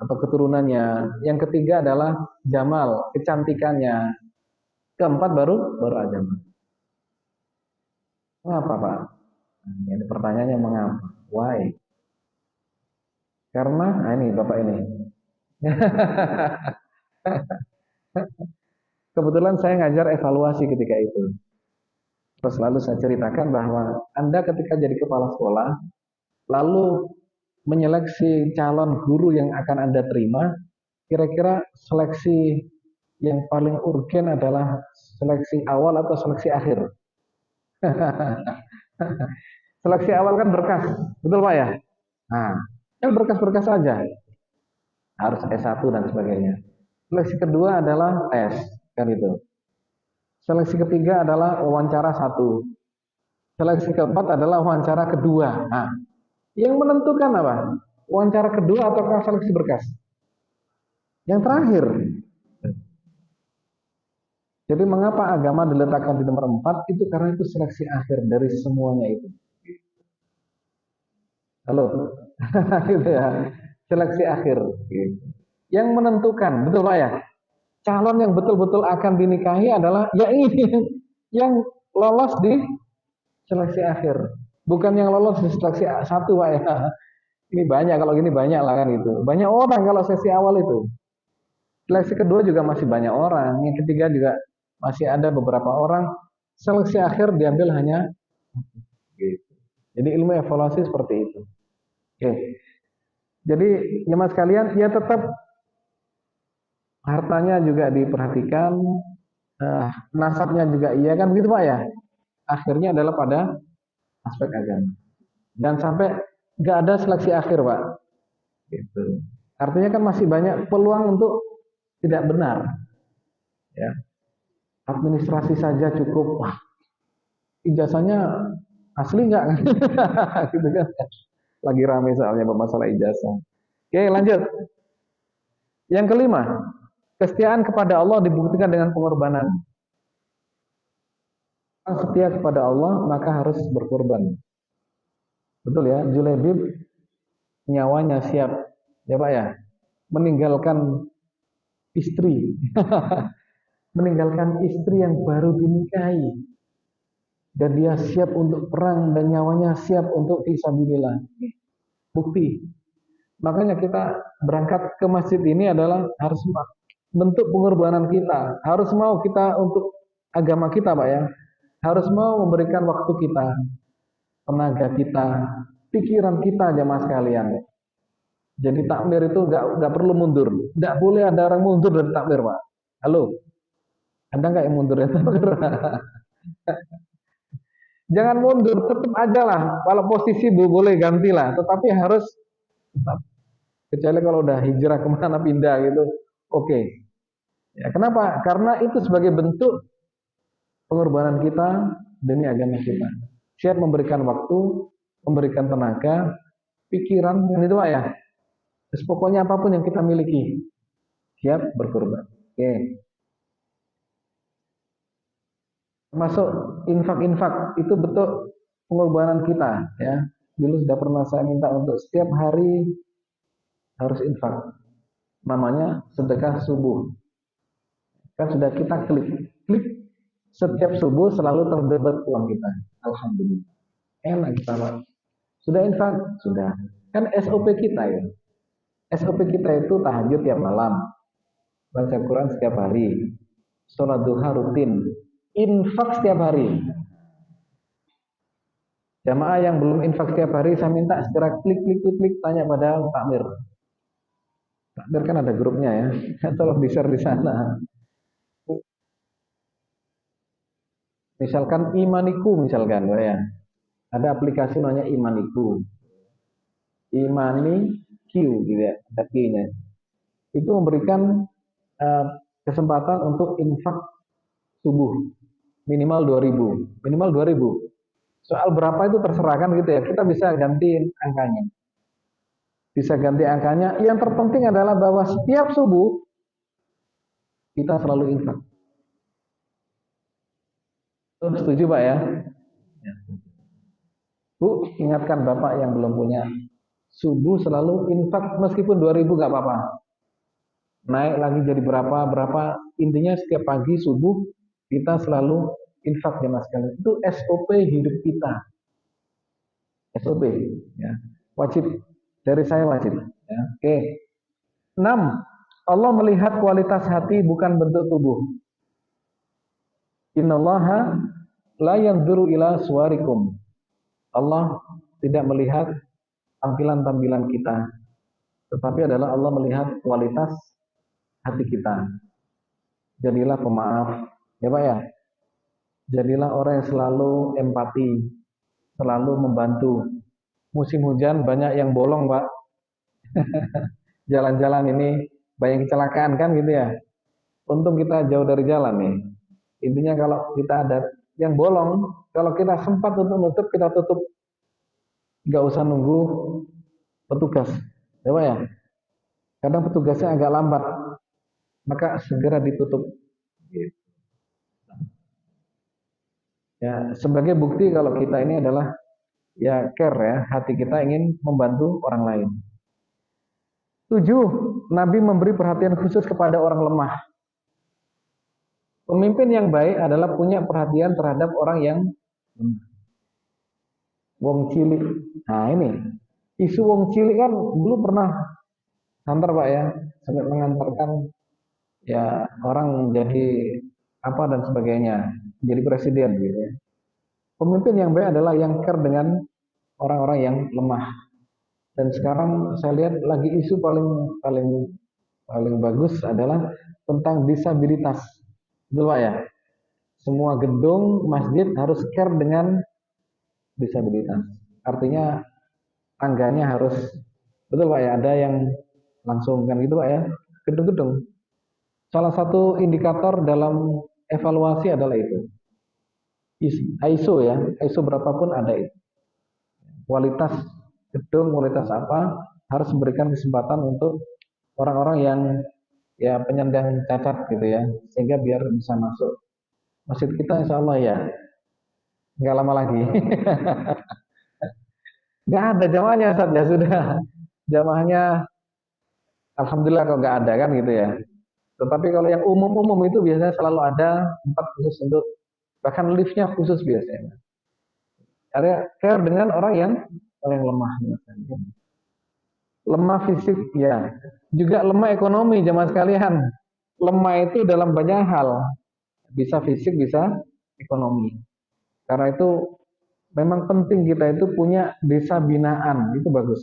atau keturunannya. Yang ketiga adalah jamal, kecantikannya. Keempat baru agama. Mengapa Pak? Nah, ini pertanyaannya mengapa? Why? Karena ini Bapak ini. Kebetulan saya ngajar evaluasi ketika itu. Terus lalu saya ceritakan bahwa Anda ketika jadi kepala sekolah, lalu menyeleksi calon guru yang akan Anda terima, kira-kira seleksi yang paling urgen adalah seleksi awal atau seleksi akhir? Seleksi awal kan berkas, betul Pak ya? Nah, kan berkas-berkas saja, harus S1 dan sebagainya. Seleksi kedua adalah tes, kan itu. Seleksi ketiga adalah wawancara satu. Seleksi keempat adalah wawancara kedua. Nah, yang menentukan apa? Wawancara kedua ataukah seleksi berkas? Yang terakhir. Jadi mengapa agama diletakkan di nomor 4? Itu karena itu seleksi akhir dari semuanya itu. Halo, gitu ya. Seleksi akhir. Gitu. Yang menentukan, betul Pak ya? Calon yang betul-betul akan dinikahi adalah ya ini yang lolos di seleksi akhir. Bukan yang lolos di seleksi satu Pak ya. Ini banyak, kalau gini banyak lah kan itu. Banyak orang kalau sesi awal itu. Seleksi kedua juga masih banyak orang. Yang ketiga juga masih ada beberapa orang. Seleksi akhir diambil hanya gitu. Jadi ilmu evaluasi seperti itu. Oke. Jadi jemaah sekalian, ya tetap hartanya juga diperhatikan, nasabnya juga iya kan begitu Pak ya. Akhirnya adalah pada aspek agama. Dan sampai nggak ada seleksi akhir, Pak. Gitu. Artinya kan masih banyak peluang untuk tidak benar. Ya. Administrasi saja cukup. Wah, ijazahnya asli nggak? Gitu kan. Lagi rame soalnya masalah ijazah. Oke, lanjut. Yang kelima, kesetiaan kepada Allah dibuktikan dengan pengorbanan. Orang setia kepada Allah maka harus berkorban. Betul ya, Julaibib nyawanya siap, ya Pak ya, meninggalkan istri, meninggalkan istri yang baru dinikahi, dan dia siap untuk perang dan nyawanya siap untuk fisabilillah. Bukti. Makanya kita berangkat ke masjid ini adalah harus bentuk pengorbanan kita. Harus mau kita untuk agama kita, Pak ya. Harus mau memberikan waktu kita, tenaga kita, pikiran kita, jamaah sekalian. Jadi takmir itu nggak perlu mundur. Nggak boleh ada orang mundur dari takmir, Pak. Halo, ada nggak yang mundur dari takmir? Jangan mundur, tetap aja lah. Kalau posisi boleh gantilah, tetapi harus tetap. Kecuali kalau udah hijrah kemana pindah gitu, oke. Ya, kenapa? Karena itu sebagai bentuk pengorbanan kita demi agama kita. Siap memberikan waktu, memberikan tenaga, pikiran, dan itu Pak ya. Terus pokoknya apapun yang kita miliki, siap berkorban. Oke. Termasuk infak-infak itu bentuk pengorbanan kita ya. Dulu sudah pernah saya minta untuk setiap hari harus infak. Namanya sedekah subuh. Kan sudah kita klik setiap subuh selalu terdebat uang kita. Alhamdulillah. Enak kita Pak. Sudah infak? Sudah. Kan SOP kita ya. SOP kita itu tahajud tiap malam. Baca Quran setiap hari. Sholat duha rutin. Infak setiap hari. Jamaah yang belum infak setiap hari, saya minta segera klik tanya pada takmir. Takmir kan ada grupnya ya. Tolong di-share di sana. Misalkan Imaniku misalkan ya. Ada aplikasi namanya Imaniku. Imani Q gitu ya, ada Q-nya. Itu memberikan kesempatan untuk infak subuh minimal 2000, minimal 2000. Soal berapa itu terserah kan gitu ya. Kita bisa ganti angkanya. Bisa ganti angkanya. Yang terpenting adalah bahwa setiap subuh kita selalu infak. Setuju Pak ya? Bu, ingatkan Bapak yang belum punya. Subuh selalu infak meskipun 2000 gak apa-apa. Naik lagi jadi berapa. Intinya setiap pagi subuh kita selalu infak jemaah sekalian. Itu SOP hidup kita. SOP ya. Wajib dari saya wajib ya. Oke. 6. Allah melihat kualitas hati bukan bentuk tubuh. Innallaha la yanzuru ila suwarikum. Allah tidak melihat tampilan-tampilan kita, tetapi adalah Allah melihat kualitas hati kita. Jadilah pemaaf, ya Pak ya. Jadilah orang yang selalu empati, selalu membantu. Musim hujan banyak yang bolong Pak. Jalan-jalan ini banyak kecelakaan kan gitu ya. Untung kita jauh dari jalan nih. Intinya kalau kita ada yang bolong, kalau kita sempat untuk nutup, kita tutup. Nggak usah nunggu petugas, ya Pak ya. Kadang petugasnya agak lambat, maka segera ditutup. Ya, sebagai bukti kalau kita ini adalah ya care ya, hati kita ingin membantu orang lain. 7. Nabi memberi perhatian khusus kepada orang lemah. Pemimpin yang baik adalah punya perhatian terhadap orang yang lemah. Wong cilik. Nah ini, isu wong cilik kan dulu pernah antar Pak ya, sampai mengantarkan ya orang jadi apa dan sebagainya, jadi presiden gitu ya. Pemimpin yang baik adalah yang care dengan orang-orang yang lemah. Dan sekarang saya lihat lagi isu paling bagus adalah tentang disabilitas. Betul Pak ya? Semua gedung masjid harus care dengan disabilitas. Artinya tangganya harus betul Pak ya, ada yang langsung kan gitu Pak ya, gedung-gedung. Salah satu indikator dalam evaluasi adalah itu. ISO ya, ISO berapapun ada itu. Kualitas gedung, kualitas apa, harus memberikan kesempatan untuk orang-orang yang ya penyandang cacat gitu ya, sehingga biar bisa masuk. Masjid kita insya Allah ya, nggak lama lagi. Nggak ada jamaahnya Ustaz ya sudah. Jamaahnya Alhamdulillah kalau nggak ada kan gitu ya. Tetapi kalau yang umum-umum itu biasanya selalu ada tempat khusus untuk, bahkan liftnya khusus biasanya. Ada care dengan orang yang lemah. Lemah fisik ya, juga lemah ekonomi jamaah sekalian. Lemah itu dalam banyak hal, bisa fisik, bisa ekonomi. Karena itu memang penting kita itu punya desa binaan, itu bagus.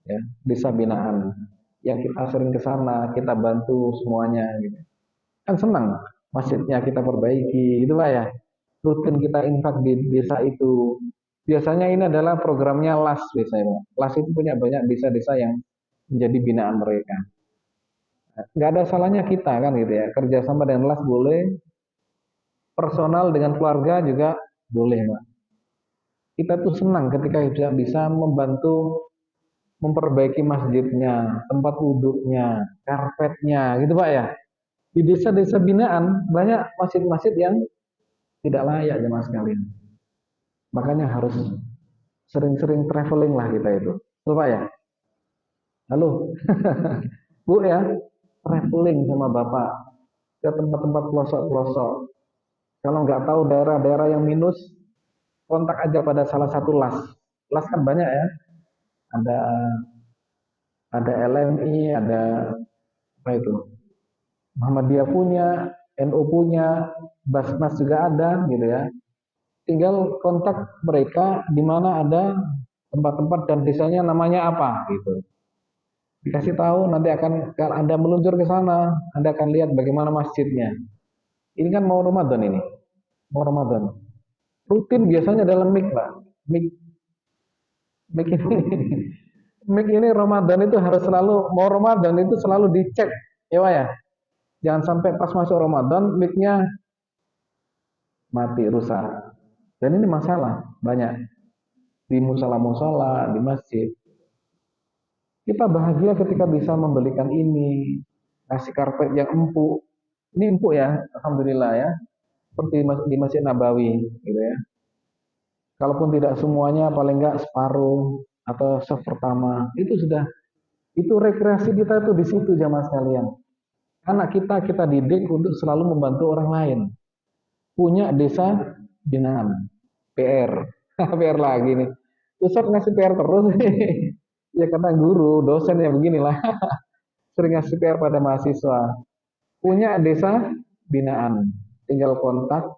Ya, desa binaan yang kita sering ke sana, kita bantu semuanya gitu. Kan senang masjidnya kita perbaiki gitu Pak ya. Rutin kita infak di desa itu. Biasanya ini adalah programnya LAS biasanya Pak. LAS itu punya banyak desa-desa yang menjadi binaan mereka. Nggak ada salahnya kita kan gitu ya. Kerjasama dengan LAS boleh, personal dengan keluarga juga boleh Pak. Kita tuh senang ketika bisa membantu memperbaiki masjidnya, tempat wudhunya, karpetnya gitu Pak ya. Di desa-desa binaan banyak masjid-masjid yang tidak layak jemaah sekalian. Makanya harus sering-sering traveling lah kita itu. Betul Pak ya? Halo, Bu ya, traveling sama Bapak ke tempat-tempat pelosok-pelosok. Kalau nggak tahu daerah-daerah yang minus, kontak aja pada salah satu LAS. LAS kan banyak ya. Ada LMI, ada apa itu? Muhammadiyah punya, NU punya, Basnas juga ada gitu ya. Tinggal kontak mereka di mana ada tempat-tempat dan desanya namanya apa gitu. Dikasih tahu nanti akan kalau Anda meluncur ke sana, Anda akan lihat bagaimana masjidnya. Ini kan mau Ramadan ini. Mau Ramadan. Rutin biasanya dalam mic, Pak. Mic mic ini mic ini Ramadan itu harus selalu mau Ramadan itu selalu dicek. Ya, Pak ya. Jangan sampai pas masuk Ramadan mic-nya mati rusak. Dan ini masalah banyak di musola-musola, di masjid. Kita bahagia ketika bisa membelikan ini, ngasih karpet yang empuk. Ini empuk ya, alhamdulillah ya. Seperti di Masjid Nabawi gitu ya. Kalaupun tidak semuanya, paling enggak separuh atau pertama, itu sudah itu rekreasi kita itu di situ jamaah sekalian. Anak kita didik untuk selalu membantu orang lain. Punya desa binaan, PR, PR lagi nih. Ustaz ngasih PR terus. Ya karena guru, dosen ya beginilah. Sering ngasih PR pada mahasiswa. Punya desa binaan, tinggal kontak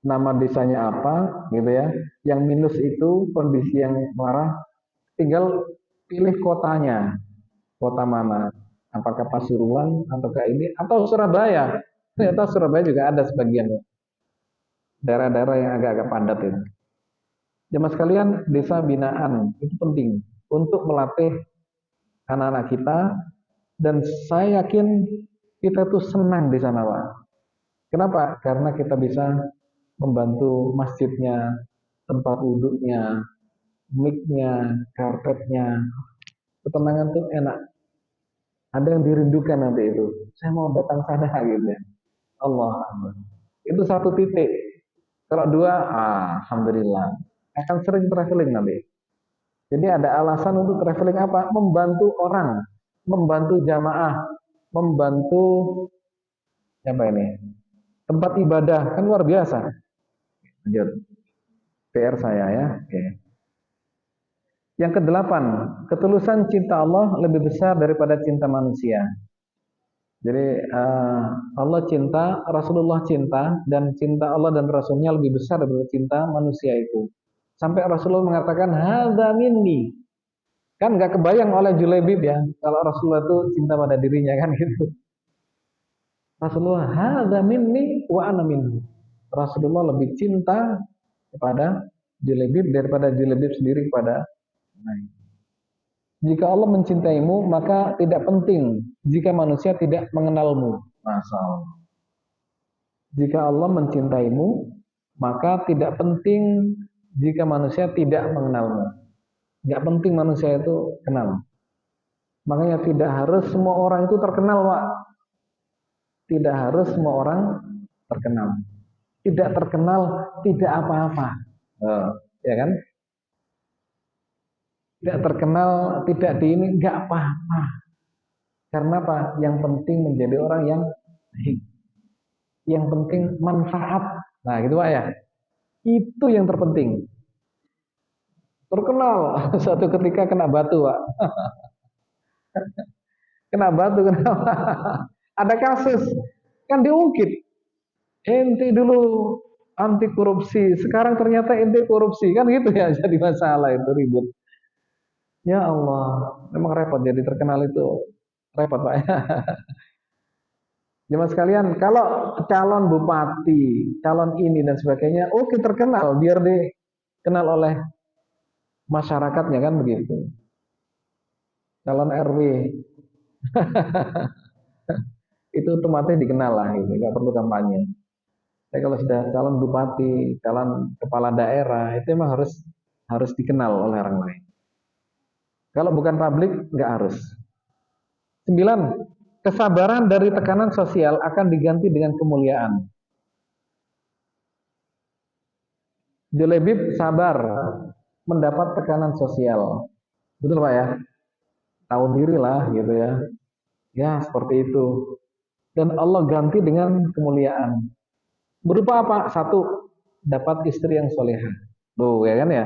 nama desanya apa gitu ya. Yang minus itu kondisi yang marah, tinggal pilih kotanya, kota mana, apakah Pasuruan ataukah ini atau Surabaya. Ternyata Surabaya juga ada sebagian daerah-daerah yang agak-agak padat itu. Jemaah sekalian, desa binaan itu penting untuk melatih anak-anak kita, dan saya yakin kita tuh senang di sana Pak. Kenapa? Karena kita bisa membantu masjidnya, tempat wudhunya, mic-nya, karpetnya. Ketenangan tuh enak. Ada yang dirindukan nanti itu. Saya mau datang sana gitu ya. Allah. Itu satu titik. Kalau dua, alhamdulillah. Akan sering traveling nanti. Jadi ada alasan untuk traveling apa? Membantu orang, membantu jamaah, membantu apa ini? Tempat ibadah kan luar biasa. Lanjut. PR saya ya. Oke. Yang kedelapan, ketulusan cinta Allah lebih besar daripada cinta manusia. Jadi Allah cinta, Rasulullah cinta, dan cinta Allah dan Rasulnya lebih besar daripada cinta manusia itu. Sampai Rasulullah mengatakan, hadza minni. Kan nggak kebayang oleh Julaibib ya, kalau Rasulullah itu cinta pada dirinya kan gitu. Rasulullah, hadza minni wa ana minhu. Rasulullah lebih cinta kepada julebib daripada julebib sendiri kepada lain. Jika Allah mencintaimu, maka tidak penting jika manusia tidak mengenalmu. Masya Allah. Jika Allah mencintaimu, maka tidak penting jika manusia tidak mengenalmu. Nggak penting manusia itu kenal. Makanya tidak harus semua orang itu terkenal, Pak. Tidak harus semua orang terkenal. Tidak terkenal, tidak apa-apa. Ya kan? Tidak terkenal, tidak di ini, nggak apa-apa. Karena apa? Yang penting menjadi orang yang baik. Yang penting manfaat. Nah, gitu Pak ya. Itu yang terpenting. Terkenal, suatu ketika kena batu, Pak. Kena batu, kenapa? Ada kasus, kan diungkit. Ente dulu anti korupsi, sekarang ternyata ente korupsi. Kan gitu ya, jadi masalah itu ribut. Ya Allah, memang repot jadi terkenal itu. Repot Pak ya. Jemaah sekalian, kalau calon bupati, calon ini dan sebagainya, oke terkenal, biar dikenal oleh masyarakatnya kan begitu. Calon RW, itu otomatis dikenal lah, itu nggak perlu kampanye. Tapi kalau sudah calon bupati, calon kepala daerah, itu memang harus dikenal oleh orang lain. Kalau bukan publik, nggak harus. 9. Kesabaran dari tekanan sosial akan diganti dengan kemuliaan. Julebib sabar mendapat tekanan sosial. Betul Pak ya? Tahu diri lah gitu ya. Ya seperti itu. Dan Allah ganti dengan kemuliaan. Berupa apa? 1. Dapat istri yang solehah. Tuh ya kan ya.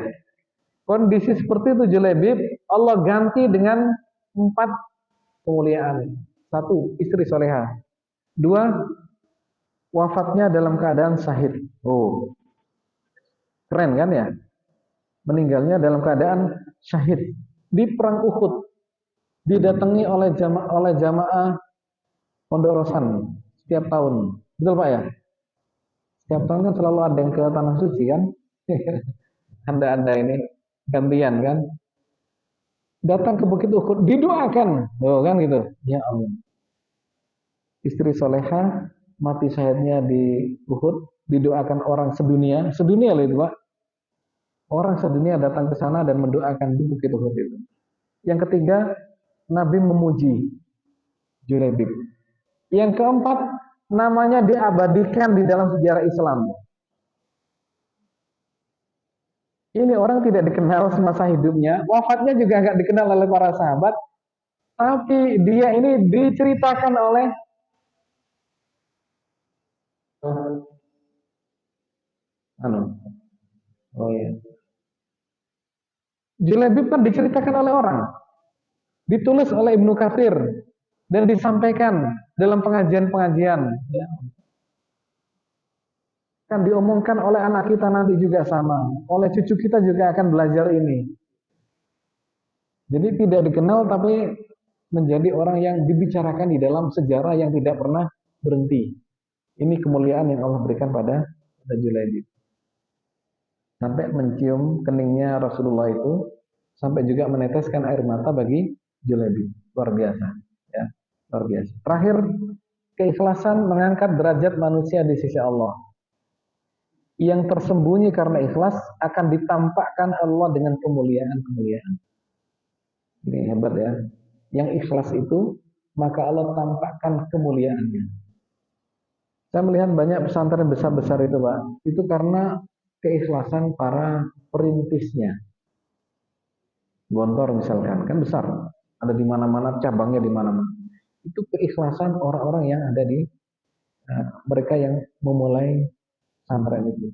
Kondisi seperti itu Julebib, Allah ganti dengan 4 kemuliaan. 1. Istri solehah. 2. Wafatnya dalam keadaan syahid. Oh, keren kan ya? Meninggalnya dalam keadaan syahid di perang Uhud, didatangi oleh jamaah Pondok Rosan setiap tahun. Betul Pak ya? Setiap tahun kan selalu ada yang ke Tanah Suci kan? Anda ini gantian kan? Datang ke Bukit Uhud, didoakan. Oh kan gitu. Ya Allah. Istri soleha, mati syahidnya di Uhud, didoakan orang sedunia. Sedunia loh itu Pak. Orang sedunia datang ke sana dan mendoakan di Bukit Uhud itu. Yang ketiga, Nabi memuji Julebib. Yang keempat, namanya diabadikan di dalam sejarah Islam. Ini orang tidak dikenal semasa hidupnya, wafatnya juga nggak dikenal oleh para sahabat, tapi dia ini diceritakan oleh oh ya, Julebib kan diceritakan oleh orang, ditulis oleh Ibnu Katsir dan disampaikan dalam pengajian-pengajian. Ya. Kan diomongkan oleh anak kita nanti juga sama, oleh cucu kita juga akan belajar ini. Jadi tidak dikenal tapi menjadi orang yang dibicarakan di dalam sejarah yang tidak pernah berhenti. Ini kemuliaan yang Allah berikan pada Julebib. Sampai mencium keningnya Rasulullah itu, sampai juga meneteskan air mata bagi Julebib. Luar biasa. Ya, luar biasa. Terakhir, keikhlasan mengangkat derajat manusia di sisi Allah. Yang tersembunyi karena ikhlas akan ditampakkan Allah dengan kemuliaan-kemuliaan. Ini hebat ya. Yang ikhlas itu, maka Allah tampakkan kemuliaannya. Saya melihat banyak pesantren besar-besar itu Pak. Itu karena keikhlasan para perintisnya. Gontor misalkan, kan besar. Ada di mana-mana, cabangnya di mana-mana. Itu keikhlasan orang-orang yang ada di mereka yang memulai pesantren itu.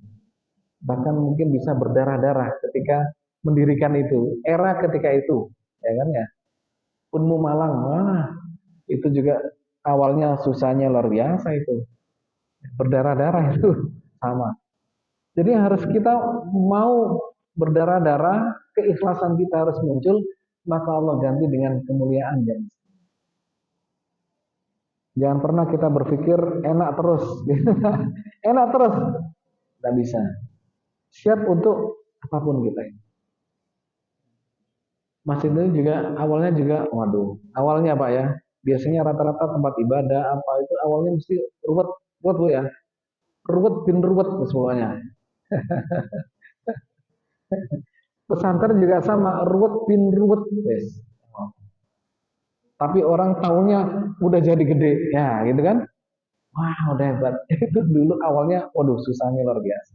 Bahkan mungkin bisa berdarah-darah ketika mendirikan itu, era ketika itu, ya kan ya. Unmu Malang, wah, itu juga awalnya susahnya luar biasa itu, berdarah-darah itu sama. Jadi harus kita mau berdarah-darah, keikhlasan kita harus muncul, maka Allah ganti dengan kemuliaan. Jangan pernah kita berpikir enak terus, enak terus, tidak bisa. Siap untuk apapun kita. Masjid itu juga awalnya juga, waduh, awalnya Pak ya, biasanya rata-rata tempat ibadah apa itu awalnya mesti ruwet, ruwet Bu ya, ruwet bin ruwet semuanya. Pesantren juga sama, ruwet bin ruwet, yes. Tapi orang taunya udah jadi gede, ya gitu kan? Wah, udah hebat. Itu dulu awalnya, waduh, susahnya luar biasa.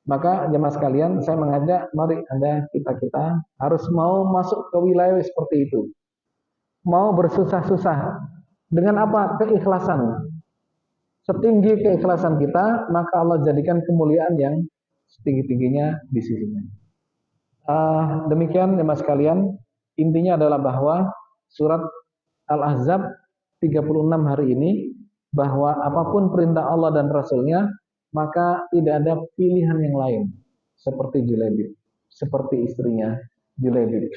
Maka jemaah sekalian, saya mengajak, mari Anda, kita harus mau masuk ke wilayah seperti itu. Mau bersusah-susah. Dengan apa? Keikhlasan. Setinggi keikhlasan kita, maka Allah jadikan kemuliaan yang setinggi-tingginya di sisinya. Demikian jemaah sekalian, intinya adalah bahwa surat Al-Ahzab 36 hari ini, bahwa apapun perintah Allah dan Rasulnya, maka tidak ada pilihan yang lain. Seperti Julaibib, seperti istrinya Julaibib.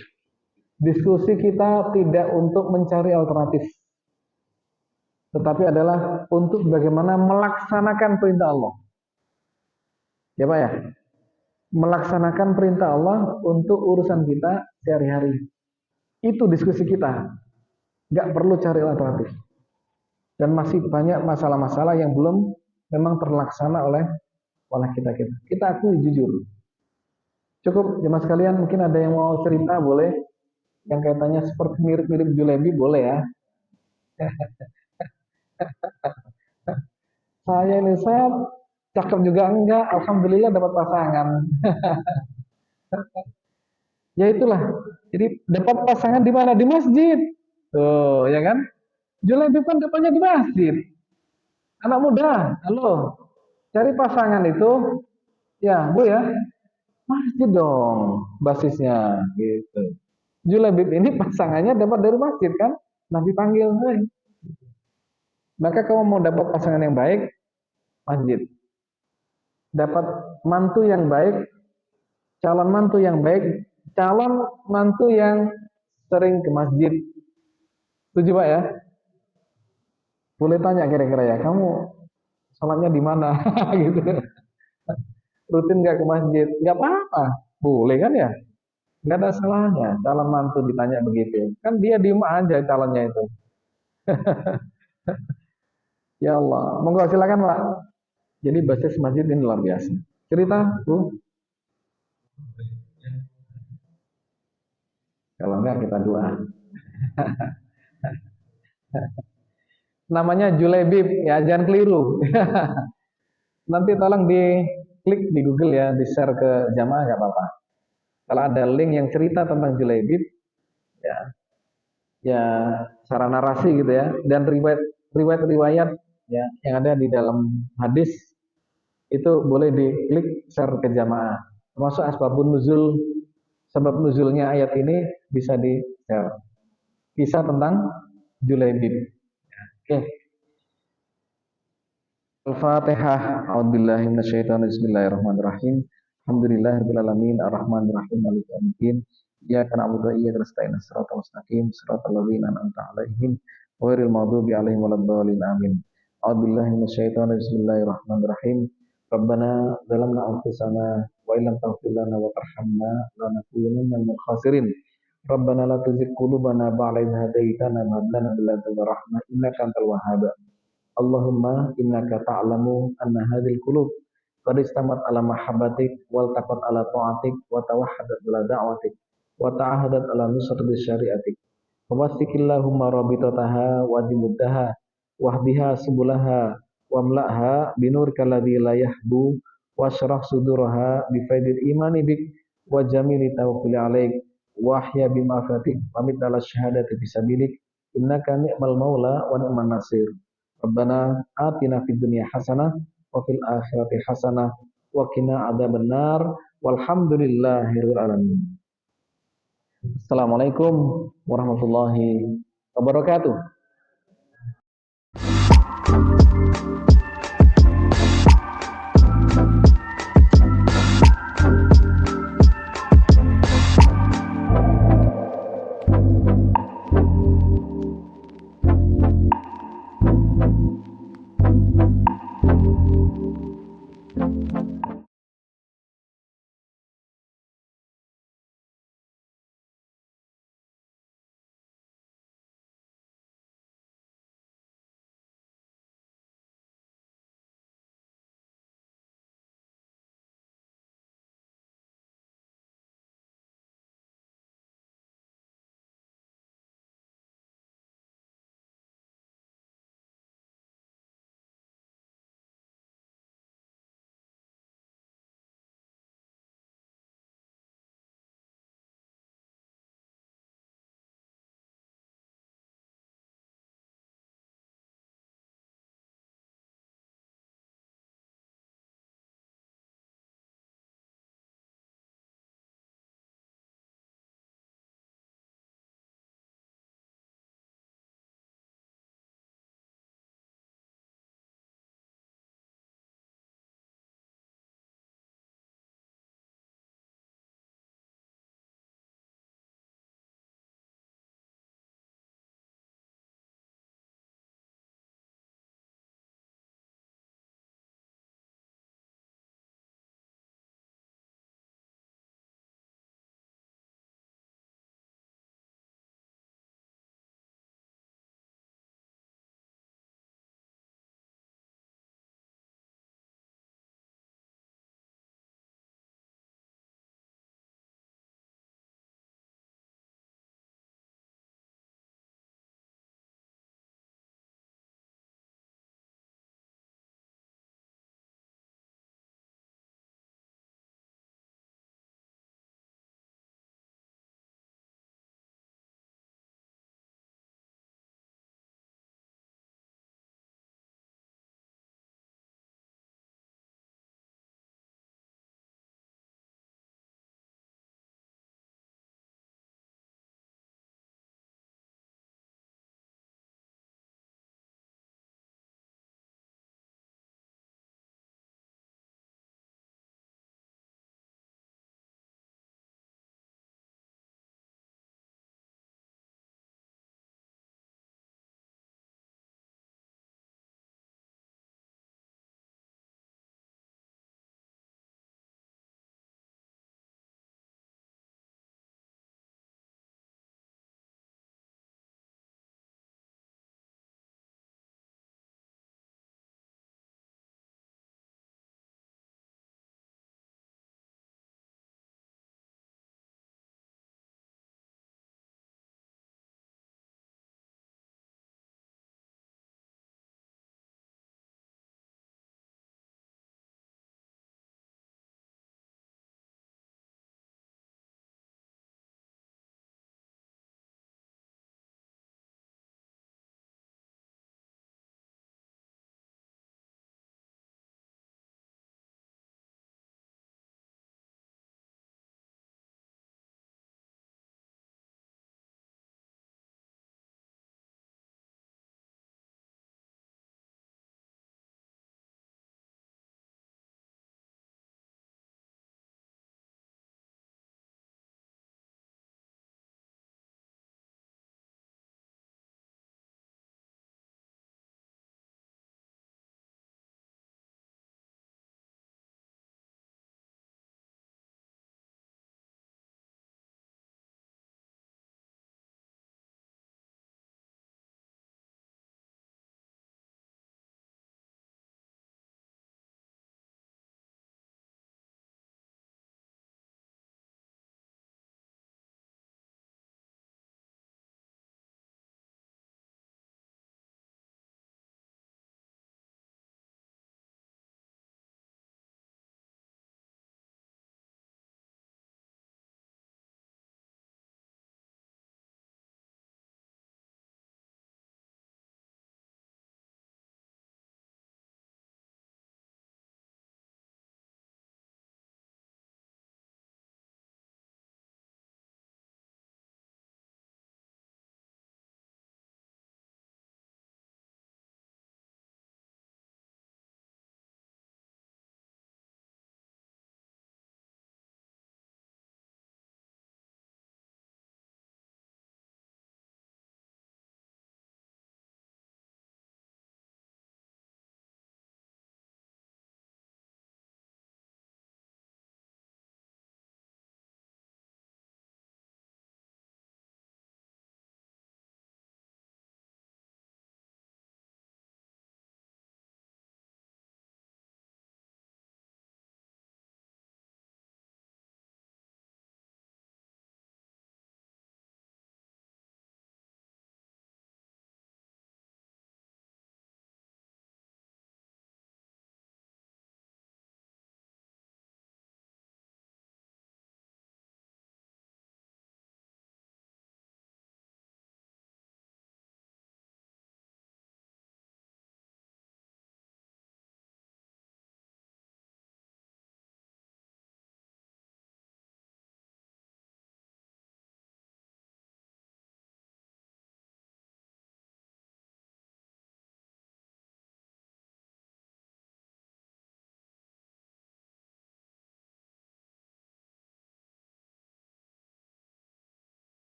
Diskusi kita tidak untuk mencari alternatif, tetapi adalah untuk bagaimana melaksanakan perintah Allah. Ya Pak ya, melaksanakan perintah Allah untuk urusan kita sehari-hari. Itu diskusi kita, nggak perlu cari alternatif. Dan masih banyak masalah-masalah yang belum memang terlaksana oleh kita. Kita akui jujur. Cukup jemaah sekalian, mungkin ada yang mau cerita boleh, yang kaitannya seperti mirip-mirip Julebi boleh ya. Saya cakep juga enggak, alhamdulillah dapat pasangan. Ya itulah. Jadi dapat pasangan di mana? Di masjid. Tuh, ya kan? Julebi kan dapatnya di masjid. Anak muda, halo. Cari pasangan itu, ya Bu ya, masjid dong basisnya gitu. Julebib ini pasangannya dapat dari masjid kan? Nabi panggil, hey. Maka kamu mau dapat pasangan yang baik, masjid. Dapat mantu yang baik, calon mantu yang baik, calon mantu yang sering ke masjid. Setuju Pak ya? Boleh tanya kira-kira ya, kamu sholatnya di mana? gitu. Rutin nggak ke masjid? Nggak apa-apa, boleh kan ya? Nggak ada salahnya calon mantu ditanya begitu. Kan dia diem aja calonnya itu. Ya Allah, monggo silakan Pak. Jadi basis masjid ini luar biasa. Cerita Bu? Kalau enggak kita doa. Namanya Julebib, ya jangan keliru. Nanti tolong di klik di Google ya, di share ke jamaah nggak apa-apa. Kalau ada link yang cerita tentang Julebib, ya, ya secara narasi gitu ya, dan riwayat ya yang ada di dalam hadis itu boleh diklik share ke jamaah. Termasuk asbabun nuzul, sebab nuzulnya ayat ini bisa di share. Kisah tentang Julaibib. Oke. Al-Fatihah. A'udzubillahi minasyaitonir rajim. Bismillahirrahmanirrahim. Alhamdulillahirabbil alamin arrahmanirrahim maliki yaumiddin. Iyyaka na'budu wa iyyaka nasta'in shiratal mustaqim shiratal ladzina an'amta 'alaihim ghairil maghdubi 'alaihim waladdallin amin. A'udzubillahi minasyaitonir rajim. Bismillahirrahmanirrahim. Rabbana zalamna anfusana wa illam taghfir lana wa tarhamna lanakunanna minal khasirin. Rabbana la tuzigh qulubana ba'da idh hadaitana wa hab lana min ladunka rahmah innaka antal wahhab. Allahumma innaka ta'lamu anna hadhil qulub qad istamat ala mahabbatik wal taqat ala ta'atik wa tawahhadat ala da'watik wa ta'ahadat ala nusrati syariatik. Wasikillahumma rabitataha wa dimuddaha wahdiha subulaha wamla'ha binurka alladhi la yahbu washrah suduraha bifaidil imani bik wa jamili tawakkuli alaik wahya bimafatik pamit ala syahadati bisabilik innaka ni'mal maula wa ni'man nasir. Rabbana atina fid dunya hasanah wa fil akhirati hasanah wa qina adzabannar walhamdulillahirabbil alamin. Assalamualaikum warahmatullahi wabarakatuh.